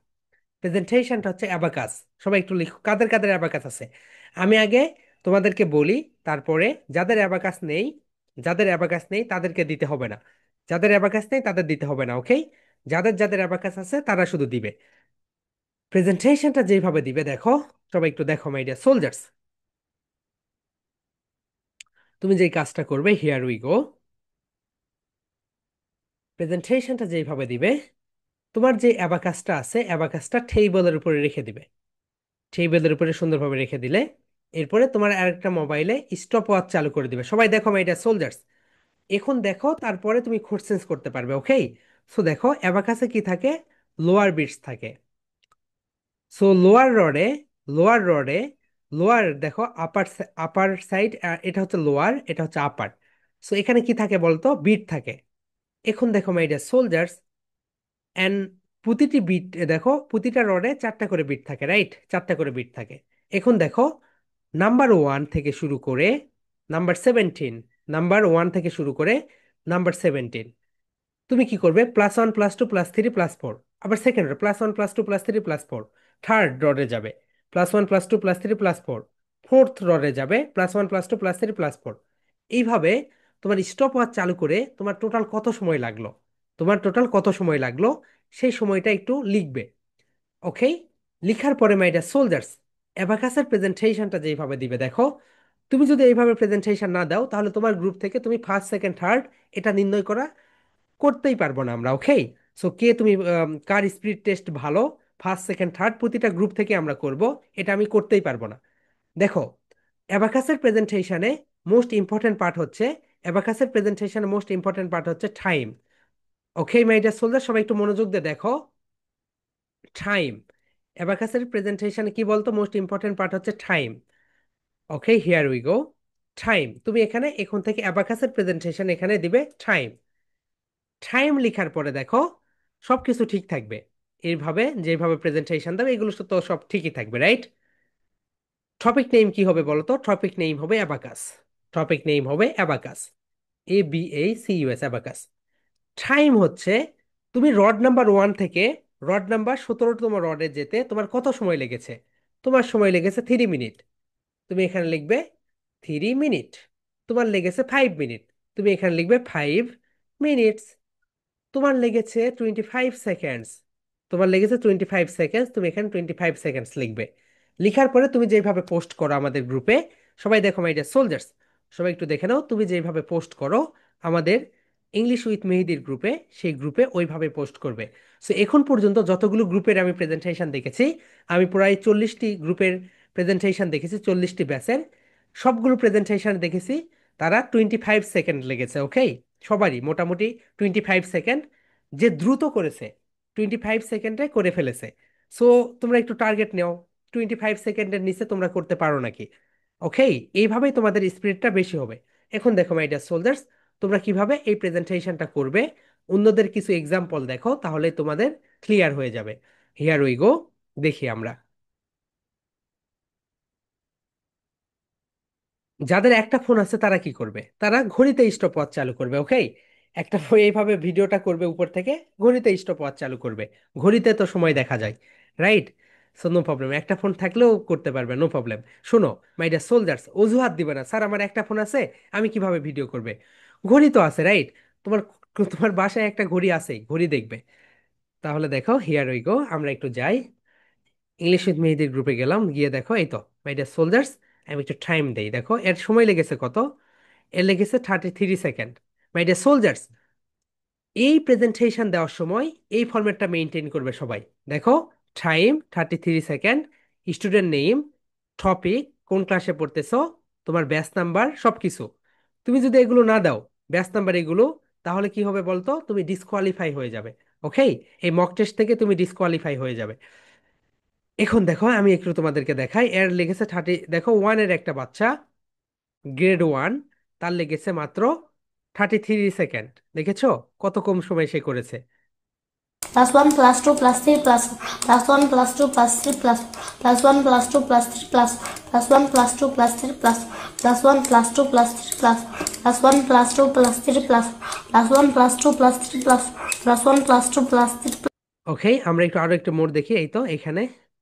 প্রেজেন্টেশনটা হচ্ছে অ্যাবাকাস। সবাই একটু লিখো, কাদের কাদের অ্যাবাকাস আছে। আমি আগে তোমাদেরকে বলি, তারপরে যাদের অ্যাবাকাস নেই, যাদের অ্যাবাকাস নেই তাদেরকে দিতে হবে না, যাদের অ্যাবাকাস নেই তাদের দিতে হবে না। ওকে, যাদের যাদের অ্যাবাকাস আছে তারা শুধু দিবে। প্রেজেন্টেশনটা যেভাবে দিবে দেখো, সবাই একটু দেখো মাই ডিয়ার সোলজার্স। তুমি যেই কাজটা করবে, হিয়ার উই গো। প্রেজেন্টেশনটা যেভাবে দিবে, তোমার যে অ্যাবাকাসটা আছে অ্যাবাকাসটা টেবিলের উপরে রেখে দিবে। টেবিলের উপরে সুন্দরভাবে রেখে দিলে এরপরে তোমার আরেকটা মোবাইলে স্টপ ওয়াচ চালু করে দিবে। সবাই দেখো মাই ডিয়ার সোলজার্স, এখন দেখো, তারপরে তুমি কোড সেন্স করতে পারবে। ওকে, সো দেখো অ্যাবাকাসে কি থাকে, লোয়ার বিটস থাকে। সো লোয়ার রডে লোয়ার দেখো, আপার আপার সাইড, এটা হচ্ছে লোয়ার, এটা হচ্ছে আপার। সো এখানে কি থাকে বলতো, বিট থাকে। এখন দেখো মাই ডিয়ার সোলজার্স, অ্যান্ড প্রতিটি বিট দেখো, প্রতিটা রডে 4টা করে বিট থাকে, রাইট? 4টা করে বিট থাকে। এখন দেখো নাম্বার 1 থেকে শুরু করে নাম্বার 17, নাম্বার 1 থেকে শুরু করে নাম্বার 17, তুমি কি করবে, +1 +2 +3 +4। আবার সেকেন্ড রড +1 +2 +3 +4, থার্ড রডে যাবে +1 +2 +3 +4, ফোর্থ রডে যাবে +1 +2 +3 +4। এইভাবে তোমার স্টপ ওয়াচ চালু করে তোমার টোটাল কত সময় লাগলো, তোমার টোটাল কত সময় লাগলো সেই সময়টা একটু লিখবে। ওকে, লিখার পরে মাই ডিয়ার সোলজার্স, অ্যাবাকাসের প্রেজেন্টেশনটা যেভাবে দিবে দেখো, তুমি যদি এইভাবে প্রেজেন্টেশন না দাও তাহলে তোমার গ্রুপ থেকে তুমি ফার্স্ট সেকেন্ড থার্ড এটা নির্ণয় করা করতেই পারবো না আমরা। ওকে, সো কে তুমি কার স্পিড টেস্ট ভালো, ফার্স্ট সেকেন্ড থার্ড প্রতিটা গ্রুপ থেকে আমরা করব, এটা আমি করতেই পারবো না। দেখো, অ্যাবাকাসের প্রেজেন্টেশনে মোস্ট ইম্পর্টেন্ট পার্ট হচ্ছে, অ্যাবাকাসের প্রেজেন্টেশনে মোস্ট ইম্পর্টেন্ট পার্ট হচ্ছে time. Okay my dear soldier, সবাই একটু মনোযোগ দিয়ে দেখো। টাইম, অ্যাবাকাসের প্রেজেন্টেশনে কি বলতো, মোস্ট ইম্পর্টেন্ট পার্ট হচ্ছে time. Okay, here we go. Time, তুমি এখানে এখন থেকে অ্যাবাকাসের প্রেজেন্টেশন এখানে দিবে টাইম। টাইম লেখার পরে দেখো সবকিছু ঠিক থাকবে। এইভাবে যেভাবে প্রেজেন্টেশন দেবে এগুলো তো সব ঠিকই থাকবে, রাইট? টপিক নেম কি হবে বলো তো? টপিক নেম হবে অ্যাবাকাস। টপিক নেম হবে অ্যাবাকাস, ABACUS, অ্যাবাকাস। টাইম হচ্ছে, তুমি রড নাম্বার 1 থেকে রড নাম্বার 17তম রডে যেতে তোমার কত সময় লেগেছে। তোমার সময় লেগেছে 3 মিনিট, তুমি এখানে লিখবে 3 মিনিট। তোমার লেগেছে 5 মিনিট, তুমি এখানে লিখবে 5 মিনিটস। তোমার লেগেছে 25 সেকেন্ডস, তোমার লেগেছে 25 সেকেন্ডস, তুমি এখানে 25 সেকেন্ডস লিখবে। লিখার পরে তুমি যেভাবে পোস্ট করো আমাদের গ্রুপে, সবাই দেখো মাই ডিয়ার সোলজার্স, সবাই একটু দেখে নাও, তুমি যেভাবে পোস্ট করো আমাদের ইংলিশ উইথ মেহেদির গ্রুপে, সেই গ্রুপে ওইভাবে পোস্ট করবে। সো এখন পর্যন্ত যতগুলো গ্রুপের আমি প্রেজেন্টেশন দেখেছি, আমি প্রায় 40টি গ্রুপের প্রেজেন্টেশন দেখেছি, 40টি ব্যাচের সবগুলো প্রেজেন্টেশন দেখেছি, তারা 25 সেকেন্ড লেগেছে। ওকে, সবারই মোটামুটি 25 সেকেন্ড, যে দ্রুত করেছে 25 সেকেন্ডে করে ফেলেছে। সো তোমরা একটু টার্গেট নাও, 25 সেকেন্ডের নিচে তোমরা করতে পারো নাকি। ওকে, এইভাবেই তোমাদের স্পিডটা বেশি হবে। এখন দেখো মাই ডিয়ার সোলজার্স, তোমরা কিভাবে এই প্রেজেন্টেশনটা করবে, অন্যদের কিছু এক্সাম্পল দেখো, তাহলে তোমাদের ক্লিয়ার হয়ে যাবে। হিয়ার উই গো, দেখি আমরা। যাদের একটা ফোন আছে তারা কি করবে, তারা ঘড়িতে স্টপ ওয়াচ চালু করবে। ওকে, একটা এইভাবে ভিডিওটা করবে উপর থেকে, ঘড়িতে স্টপ ওয়াচ চালু করবে। ঘড়িতে তো সময় দেখা যায়, রাইট? সো নো প্রবলেম, একটা ফোন থাকলেও করতে পারবে, নো প্রবলেম। শোনো মাই ডিয়ার সোলজার্স, অজুহাত দিবে না, স্যার আমার একটা ফোন আছে আমি কিভাবে ভিডিও করবে। ঘড়ি তো আছে, রাইট? তোমার তোমার বাসায় একটা ঘড়ি আছে, ঘড়ি দেখবে। তাহলে দেখো, হিয়ার উই গো, আমরা একটু যাই, ইংলিশ উইথ মেহেদির গ্রুপে গেলাম, গিয়ে দেখো এই তো মাই ডিয়ার সোলজার্স, আমি একটু টাইম দেই। দেখো এর সময় লেগেছে কত, এর লেগেছে 33 সেকেন্ড। মাই ডিয়ার সোলজার্স, এই প্রেজেন্টেশন দেওয়ার সময় এই ফরম্যাটটা মেনটেন করবে সবাই। দেখো, time 33 second, student name, topic, কোন ক্লাসে পড়তেছো, তোমার ব্যাচ নাম্বার, সবকিছু। তুমি যদি এগুলো না দাও, ব্যাচ নাম্বার এগুলো, তাহলে কি হবে বলতো, তুমি ডিসকোয়ালিফাই হয়ে যাবে। ওকে, এই মক টেস্ট থেকে তুমি ডিসকোয়ালিফাই হয়ে যাবে। এখন দেখো আমি একটু তোমাদেরকে দেখাই, এর লেগেছে 30, দেখো 1-এর একটা বাচ্চা, গ্রেড 1, তার লেগেছে মাত্র 33 সেকেন্ড। দেখেছো কত কম সময় সে করেছে। ওকে, আমরা একটু আরো একটু মোড দেখি, এই তো এখানে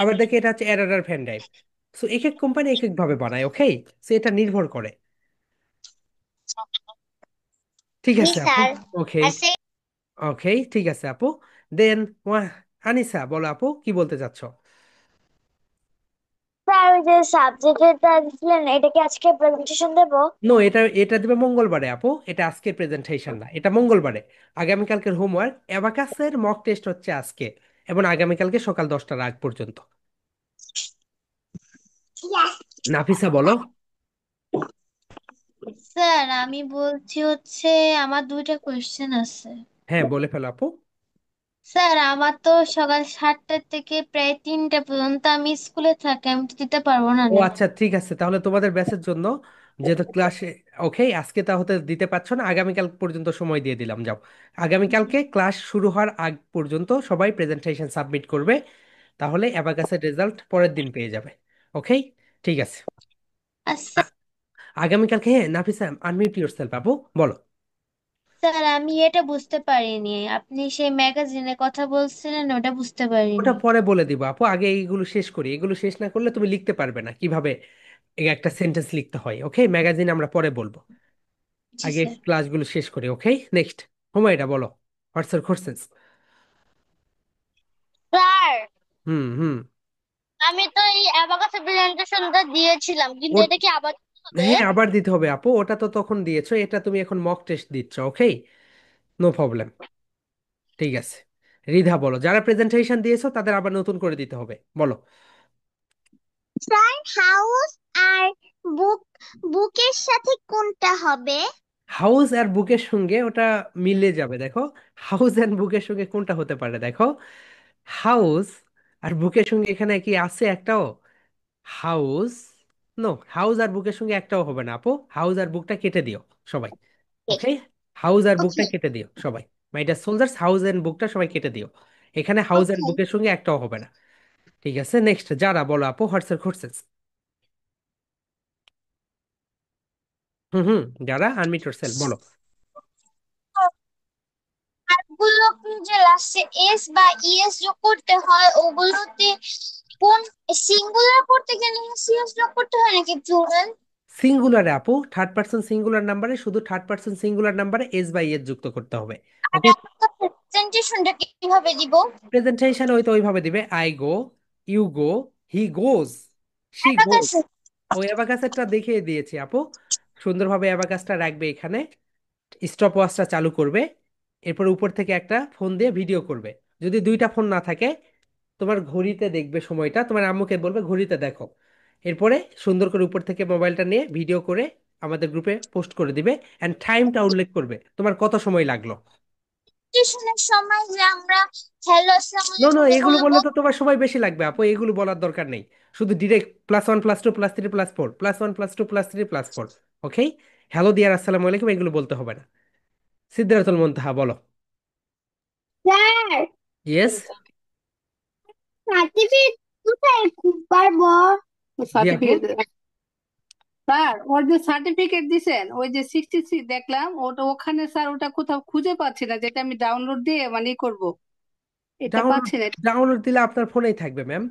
আবার দেখে এটা হচ্ছে এরর ফ্যান ড্রাইভ। সো এক এক কোম্পানি এক এক ভাবে বানায়, ওকে। সো এটা নির্ভর করে। ঠিক জি আছে আপু। স্যার। ওকে। আর সেই ওকে, ঠিক আছে আপু। দেন আনিসা, বলো আপু কি বলতে চাচ্ছ? স্যার ওই যে সাবজেক্টটা দিছিলেন এটা কি আজকে প্রেজেন্টেশন দেবো? নো, এটা এটা দিবে মঙ্গলবারে আপু, এটা আজকের প্রেজেন্টেশন না, এটা মঙ্গলবারে। আগামীকালকের হোমওয়ার্ক, অ্যাবাকাসের মক টেস্ট হচ্ছে আজকে এবং আগামীকালকে সকাল 10টার আগ পর্যন্ত। নাফিসা বলো। স্যার আমি বলছি হচ্ছে আমার দুইটা কোয়েশ্চেন আছে। হ্যাঁ, বলে ফেলো আপু। স্যার আমার তো সকাল 7টা থেকে প্রায় 3টা পর্যন্ত আমি স্কুলে থাকি, আমি তো দিতে পারবো না ও নে। আচ্ছা, ঠিক আছে, তাহলে তোমাদের ব্যাচের জন্য যেহেতু ক্লাসে, ওকে, আজকে তাহলে দিতে পারছো না, আগামীকাল পর্যন্ত সময় দিয়ে দিলাম, যাও। আগামীকালকে ক্লাস শুরু হওয়ার আগ পর্যন্ত সবাই প্রেজেন্টেশন সাবমিট করবে, তাহলে অ্যাবাকাসের রেজাল্ট পরের দিন পেয়ে যাবে। ওকে, ঠিক আছে। আচ্ছা আগামীকালকে, হ্যাঁ নাফিসা, আনমিউট ইয়োরসেলফ আপু, বলো। স্যার, আমি এটা বুঝতে পারিনি, আপনি সেই ম্যাগাজিনের কথা বলছিলেন ওটা বুঝতে ওটা পারিনি। পরে বলে দিব আপু, আগে এইগুলো শেষ করি, এগুলো শেষ না করলে তুমি লিখতে পারবে না কিভাবে একটা সেন্টেন্স লিখতে হয়। ওকে, ম্যাগাজিন আমরা পরে বলবো, জি আগে স্যার। ক্লাসগুলো শেষ করি। ওকে, নেক্সট। হুমায়রা বলো, হোয়াটস ইউর কোশ্চেনস? স্যার হুম হুম। আমি তো এই অ্যাবাকাসের প্রেজেন্টেশনটা দিয়েছিলাম, কিন্তু ও, এটা কি আবার দিতে হবে? হ্যাঁ আবার দিতে হবে আপু, ওটা তো তখন দিয়েছো, এটা তুমি এখন মক টেস্ট দিচ্ছ। ওকে, নো প্রবলেম। ঠিক আছে। রিধা বলো, যারা প্রেজেন্টেশন দিয়েছো তাদের আবার নতুন করে দিতে হবে, বলো। স্যার হাউস আর বুক বুকের সাথে কোনটা হবে? হাউস আর বুকের সঙ্গে ওটা মিলে যাবে, দেখো। হাউস অ্যান্ড বুকের সঙ্গে কোনটা হতে পারে, দেখো। হাউস আর বুকের সঙ্গে এখানে কি আছে একটাও? হাউস, নো, হাউস আর বুকের সঙ্গে একটাও হবে না আপু। হাউস আর বুকটা কেটে দিও সবাই। ওকে, হাউস আর বুকটা ওকে কেটে দিও সবাই। My dear soldiers, house and বুকটা সবাই কেটে দিও। এখানে হাউস এন্ড ওকে। বুকের সঙ্গে একটাও হবে না। ঠিক আছে, নেক্সট যারা, বলো আপু, হোয়াটসঅ্যাপ কোর্সেস। হুম হুম, যারা আনমিট yourself, বলো। গুলো যে লাস্টে এস বা ইএস যোগ করতে হয় ওগুলোতে কোন সিঙ্গুলার করতে গেলে সিএস যোগ করতে হয় নাকি প্লুরাল? সিঙ্গুলারে আপু, থার্ড পার্সন সিঙ্গুলার নাম্বারে শুধু থার্ড পার্সন সিঙ্গুলার নাম্বারে এস বাই এস যুক্ত করতে হবে। আর ওকে। আমরা প্রেজেন্টেশনটা কিভাবে দিব? প্রেজেন্টেশন ওই তো ওইভাবে দিবে, I go, you go, he goes, she goes. অ্যাবাকাসে। ওই অ্যাবাকাসেরটা দেখিয়ে দিয়েছি আপু, সুন্দরভাবে অ্যাবাকাসটা রাখবে এখানে, স্টপ ওয়াচটা চালু করবে, এরপর উপর থেকে একটা ফোন দিয়ে ভিডিও করবে। যদি দুইটা ফোন না থাকে, তোমার ঘড়িতে দেখবে সময়টা, তোমার আম্মুকে বলবে ঘড়িতে দেখো। এরপরে সুন্দর করে উপর থেকে মোবাইলটা নিয়ে ভিডিও করে আমাদের গ্রুপে পোস্ট করে দিবে, অ্যান্ড টাইমটা উল্লেখ করবে তোমার কত সময় লাগলো। প্রেজেন্টেশনের সময় যে আমরা হ্যালো আসসালামু নো নো, আলাইকুম এগুলো এগুলো বললে তো তোমার সময় বেশি লাগবে আপু, এগুলো বলার দরকার নেই। শুধু ডিরেক্ট +1 +2 +3 +4, +1 +2 +3 +4। ওকে, হ্যালো দিয়ার আসসালামু আলাইকুম এগুলো বলতে হবে না। সিদ্ধার্থুল মুনতাহা বলো। Sir yes. সার্টিফিকেট কোথায় পারবো? জি আপু। সার্টিফিকেট স্যার, ওর যে সার্টিফিকেট দিছেন ওই যে 63 দেখলাম, ওটা ওখানে স্যার ওটা কোথাও খুঁজে পাচ্ছি না, যেটা আমি ডাউনলোড দিয়ে মানে করব, এটা ডাউনলোড, পাচ্ছি না। ডাউনলোড দিলে আপনার ফোনেই থাকবে ম্যাম।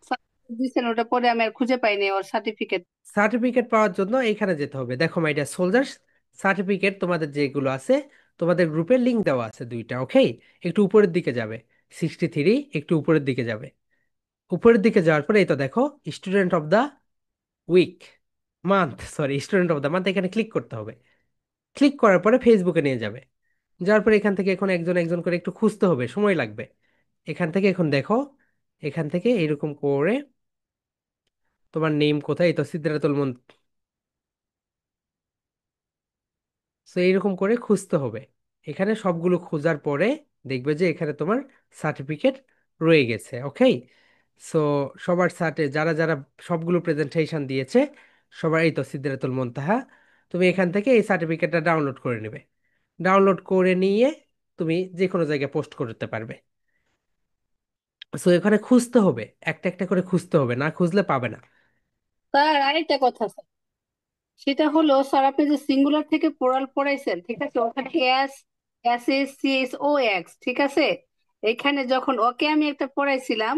স্যার দিছেন ওটা পরে আমি আর খুঁজে পাইনি ওর সার্টিফিকেট। সার্টিফিকেট পাওয়ার জন্য এখানে যেতে হবে, দেখো মাই ডিয়ার সোলজার্স, সার্টিফিকেট তোমাদের যেগুলো আছে, তোমাদের গ্রুপে লিংক দেওয়া আছে দুইটা। ওকে, একটু উপরের দিকে যাবে, 63, একটু উপরের দিকে যাবে। উপরের দিকে যাওয়ার পরে এই তো দেখো, student of the week, month, sorry, student of the month, এখানে ক্লিক করতে হবে। ক্লিক করার পরে ফেসবুকে নিয়ে যাবে। যাওয়ার পরে এখান থেকে এখন একজন একজন করে একটু খুঁজতে হবে, সময় লাগবে। এখান থেকে এখন দেখো, এখান থেকে এরকম করে তোমার নেম কোথায়, এই তো সিদ্ধার্থুল, সো এইরকম করে খুঁজতে হবে। এখানে সবগুলো খোঁজার পরে দেখবে যে এখানে তোমার সার্টিফিকেট রয়ে গেছে। ওকে, সো সবার সাথে যারা যারা সবগুলো প্রেজেন্টেশন দিয়েছে, সবার, এই তো সিদ্ধার্থুল মুনতাহা, তুমি এখান থেকে এই সার্টিফিকেটটা ডাউনলোড করে নেবে। ডাউনলোড করে নিয়ে তুমি যে কোনো জায়গায় পোস্ট করতে পারবে। সো এখানে খুঁজতে হবে, একটা একটা করে খুঁজতে হবে, না খুঁজলে পাবে না। স্যার আরেকটা কথা স্যার, সেটা হলো স্যার আপনি যে সিঙ্গুলার থেকে প্লুরাল পড়াইছেন, ঠিক আছে, ওখানে S, S S C S ও এক্স, ঠিক আছে, এখানে যখন ওকে আমি একটা পড়াইছিলাম,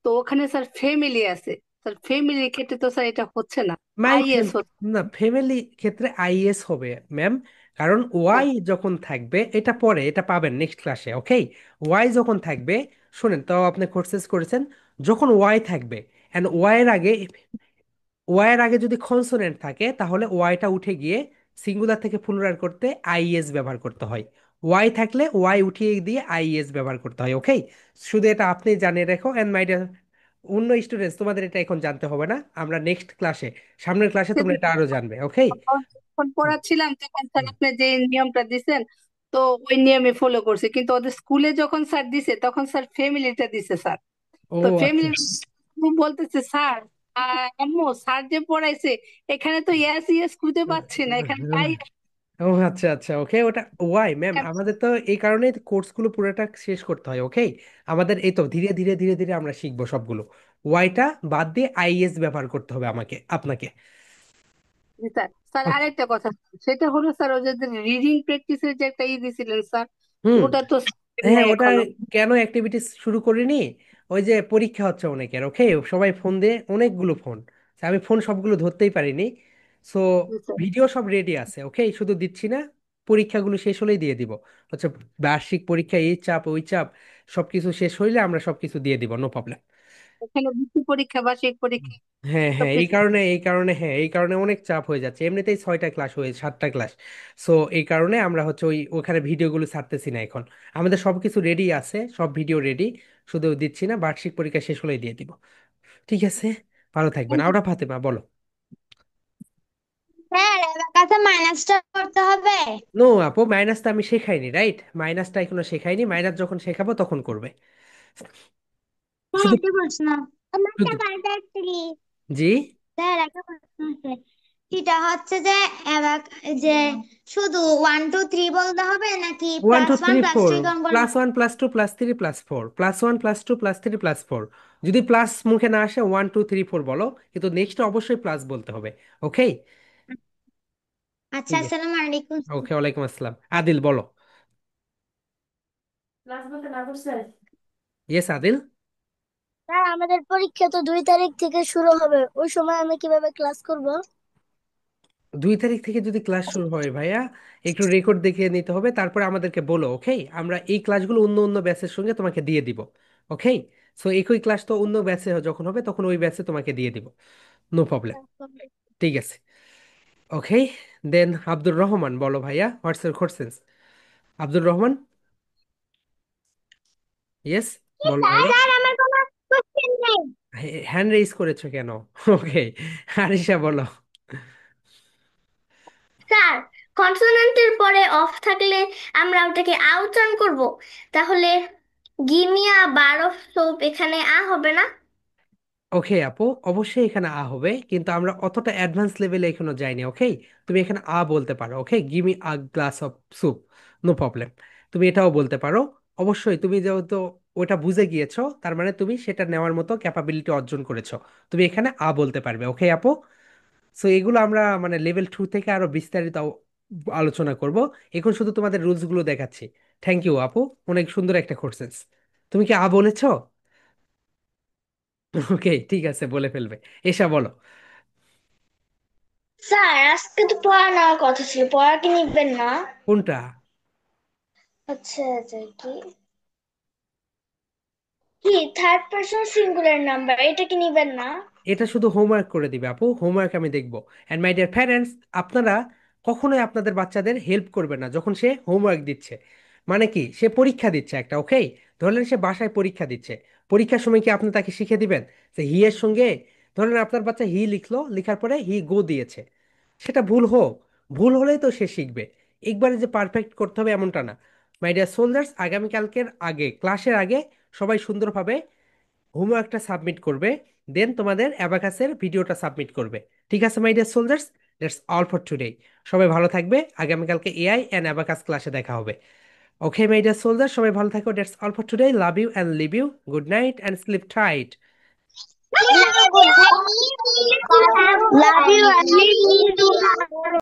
তো ওখানে স্যার ফ্যামিলি আছে। স্যার ফ্যামিলির ক্ষেত্রে তো স্যার এটা হচ্ছে না, মাই আইএস হচ্ছে। না, ফ্যামিলি ক্ষেত্রে আইএস হবে ম্যাম, কারণ ওয়াই যখন থাকবে এটা পরে, এটা পাবেন নেক্সট ক্লাসে, ওকে? ওয়াই যখন থাকবে, শুনেন তো, আপনি কোর্সেস করেছেন, যখন ওয়াই থাকবে এন্ড ওয়াই এর আগে যদি কনসোনেন্ট থাকে তাহলে ওয়াইটা উঠে গিয়ে সিঙ্গুলার থেকে প্লুরাল করতে আইএস ব্যবহার করতে হয়। ওয়াই থাকলে ওয়াই উঠিয়ে দিয়ে আইএস ব্যবহার করতে হয়, ওকে? শুধু এটা আপনি জানিয়ে রাখো, এন্ড মাই ডিয়ার অন্য স্টুডেন্টস, তোমাদের এটা এখন জানতে হবে না, আমরা নেক্সট ক্লাসে, সামনের ক্লাসে তোমরা এটা আরো জানবে, ওকে? যখন পড়াচ্ছিলাম তখন স্যার আপনি যে নিয়মটা দিছেন, তো ওই নিয়মে ফলো করছে, কিন্তু ওদের স্কুলে যখন স্যার দিছে তখন স্যার ফ্যামিলিটা দিছে স্যার। ও তো আচ্ছা। ফ্যামিলি বলতেছে স্যার, আম্মু স্যার যে পড়াইছে এখানে তো ইয়াস ইয়াস খুঁজে পাচ্ছি না, এখানে তাই ও আচ্ছা আচ্ছা, ওকে, ওটা ওয়াই ম্যাম, আমাদের তো এই কারণেই কোর্সগুলো পুরোটা শেষ করতে হয়, ওকে? আমাদের এই তো ধীরে ধীরে ধীরে ধীরে আমরা শিখবো সবগুলো। ওয়াইটা বাদ দিয়ে আইএস ব্যবহার করতে হবে আপনাকে। স্যার। Sir okay. আরেকটা কথা, সেটা হলো স্যার ওই যে রিডিং প্র্যাকটিসের যে একটা দিছিলেন স্যার, হুম। ওটা তো হ্যাঁ, নাই ওটা এখনো। কেন অ্যাক্টিভিটিস শুরু করিনি? ওই যে পরীক্ষা হচ্ছে অনেকের, ওকে, সবাই ফোন দিয়ে, অনেকগুলো ফোন, আমি ফোন সবগুলো ধরতেই পারিনি। সো স্যার ভিডিও সব রেডি আছে, ওকে, শুধু দিচ্ছি না, পরীক্ষাগুলো শেষ হলেই দিয়ে দিব। হচ্ছে বার্ষিক পরীক্ষা, এই চাপ ওই চাপ, সবকিছু শেষ হইলে আমরা সবকিছু দিয়ে দিব, নো প্রবলেম। এখানে বৃত্তি পরীক্ষা, বার্ষিক পরীক্ষা হ্যাঁ হ্যাঁ, সবকিছু। এই কারণে অনেক চাপ হয়ে যাচ্ছে, এমনিতেই 6টা ক্লাস হয়ে 7টা ক্লাস। সো এই কারণে আমরা হচ্ছে ওখানে ভিডিওগুলো ছাড়তেছি না এখন। আমাদের সবকিছু রেডি আছে, সব ভিডিও রেডি, শুধু দিচ্ছি না, বার্ষিক পরীক্ষা শেষ হলেই দিয়ে দিব। ঠিক আছে, ভালো থাকবেন। আওরা ফাতেমা বলো। স্যার অ্যাবাকাসে মাইনাসটা করতে হবে? নো আপু, মাইনাসটা আমি শেখাইনি, রাইট? মাইনাসটা এখনো শেখাইনি, মাইনাস যখন শেখাবো তখন করবে। স্যার শুধু একটা প্রশ্ন, আমার একটা শুধু বার্থডে প্লিজ। জি। স্যার একটা প্রশ্ন আছে, সেটা হচ্ছে যে অ্যাবাক, যে শুধু 1 2 3 বলতে হবে নাকি 1 2 3 4, +1 +2 কোন কোন? +1 +2 +3 +4, +1 +2 +3 +4, যদি প্লাস মুখে না আসে 1 2 3 4 বলো, কিন্তু নেক্সট অবশ্যই প্লাস বলতে হবে, ওকে? আচ্ছা, ঠিক আছে, আসসালামু আলাইকুম। ওকে, ওয়ালাইকুম আসসালাম। আদিল বলো। ইয়েস আদিল। স্যার আমাদের পরীক্ষা তো 2 তারিখ থেকে শুরু হবে, ওই সময় আমি কিভাবে ক্লাস করব? 2 তারিখ থেকে যদি ক্লাস শুরু হয় ভাইয়া, একটু রেকর্ড দেখিয়ে নিতে হবে, তারপরে আমাদেরকে বলো, ওকে? আমরা এই ক্লাসগুলো অন্য অন্য ব্যাচের সঙ্গে তোমাকে দিয়ে দিব, ওকে? সো একই ক্লাস তো অন্য ব্যাচে যখন হবে তখন ওই ব্যাচে তোমাকে দিয়ে দিব, নো প্রবলেম। ঠিক আছে, ওকে। দেন আব্দুর রহমান বলো ভাইয়া, what's your question? Abdur Rahman, yes, বলো ভাইয়া। স্যার আমার কোনো কোশ্চেন নেই। হ্যান্ড রেইজ করেছো কেন? ওকে, আরিশা বলো। স্যার কনসোনেন্টের পরে অফ থাকলে আমরা ওটাকে আ উচ্চারণ করব, তাহলে গিমিয়া বার অফ সোপ এখানে আ হবে না? ওকে আপু, অবশ্যই এখানে আ হবে, কিন্তু আমরা অতটা অ্যাডভান্স লেভেলে এখনো যাইনি, ওকে? তুমি এখানে আ বলতে পারো, okay, give me a glass of soup, no problem. তুমি এটাও বলতে পারো, অবশ্যই। তুমি যেহেতু ওটা বুঝে গিয়েছো, তার মানে তুমি সেটা নেওয়ার মতো ক্যাপাবিলিটি অর্জন করেছো, তুমি এখানে আ বলতে পারবে, ওকে আপু? সো এগুলো আমরা মানে লেভেল 2 থেকে আরো বিস্তারিত আলোচনা করব। এখন শুধু তোমাদের রুলস গুলো দেখাচ্ছি। থ্যাংক ইউ আপু, অনেক সুন্দর একটা কোর্সেস। তুমি কি আ বলেছো? ওকে, ঠিক আছে, বলে ফেলবে। এসা বলো। স্যার আজকে তো পড়া নেওয়ার কথা ছিল, পড়া কি নিবেন না? কোনটা? আচ্ছা আচ্ছা, কি কি থার্ড পারসন সিঙ্গুলার নাম্বার, এটা কি নিবেন না? এটা শুধু হোমওয়ার্ক করে দিবে আপু, হোমওয়ার্ক আমি দেখবো। অ্যান্ড মাই ডিয়ার প্যারেন্টস, আপনারা কখনোই আপনাদের বাচ্চাদের হেল্প করবেন না যখন সে হোমওয়ার্ক দিচ্ছে। মানে কি, সে পরীক্ষা দিচ্ছে একটা, ওকে? ধরলেন সে বাসায় পরীক্ষা দিচ্ছে, পরীক্ষার সময় কি আপনি তাকে শিখে দিবেন যে হি এর সঙ্গে, ধরেন আপনার বাচ্চা হি লিখলো, লিখার পরে হি গো দিয়েছে, সেটা ভুল হোক, ভুল হলেই তো সে শিখবে। একবারে যে পারফেক্ট করতে হবে এমনটা না। মাই ডিয়ার সোলজার্স, আগামীকালকের আগে, ক্লাসের আগে সবাই সুন্দরভাবে হোমওয়ার্কটা সাবমিট করবে, দেন তোমাদের অ্যাবাকাসের ভিডিওটা সাবমিট করবে। ঠিক আছে my dear soldiers, that's all for today. সবাই ভালো থাকবে, আগামীকালকে এআই অ্যান্ড অ্যাবাকাস ক্লাসে দেখা হবে। ওকে মাই ডিয়ার সোলজার্স, সবাই ভালো থাকো, that's all for today, love you and leave you, good night and sleep tight. Love you and leave you. Love you,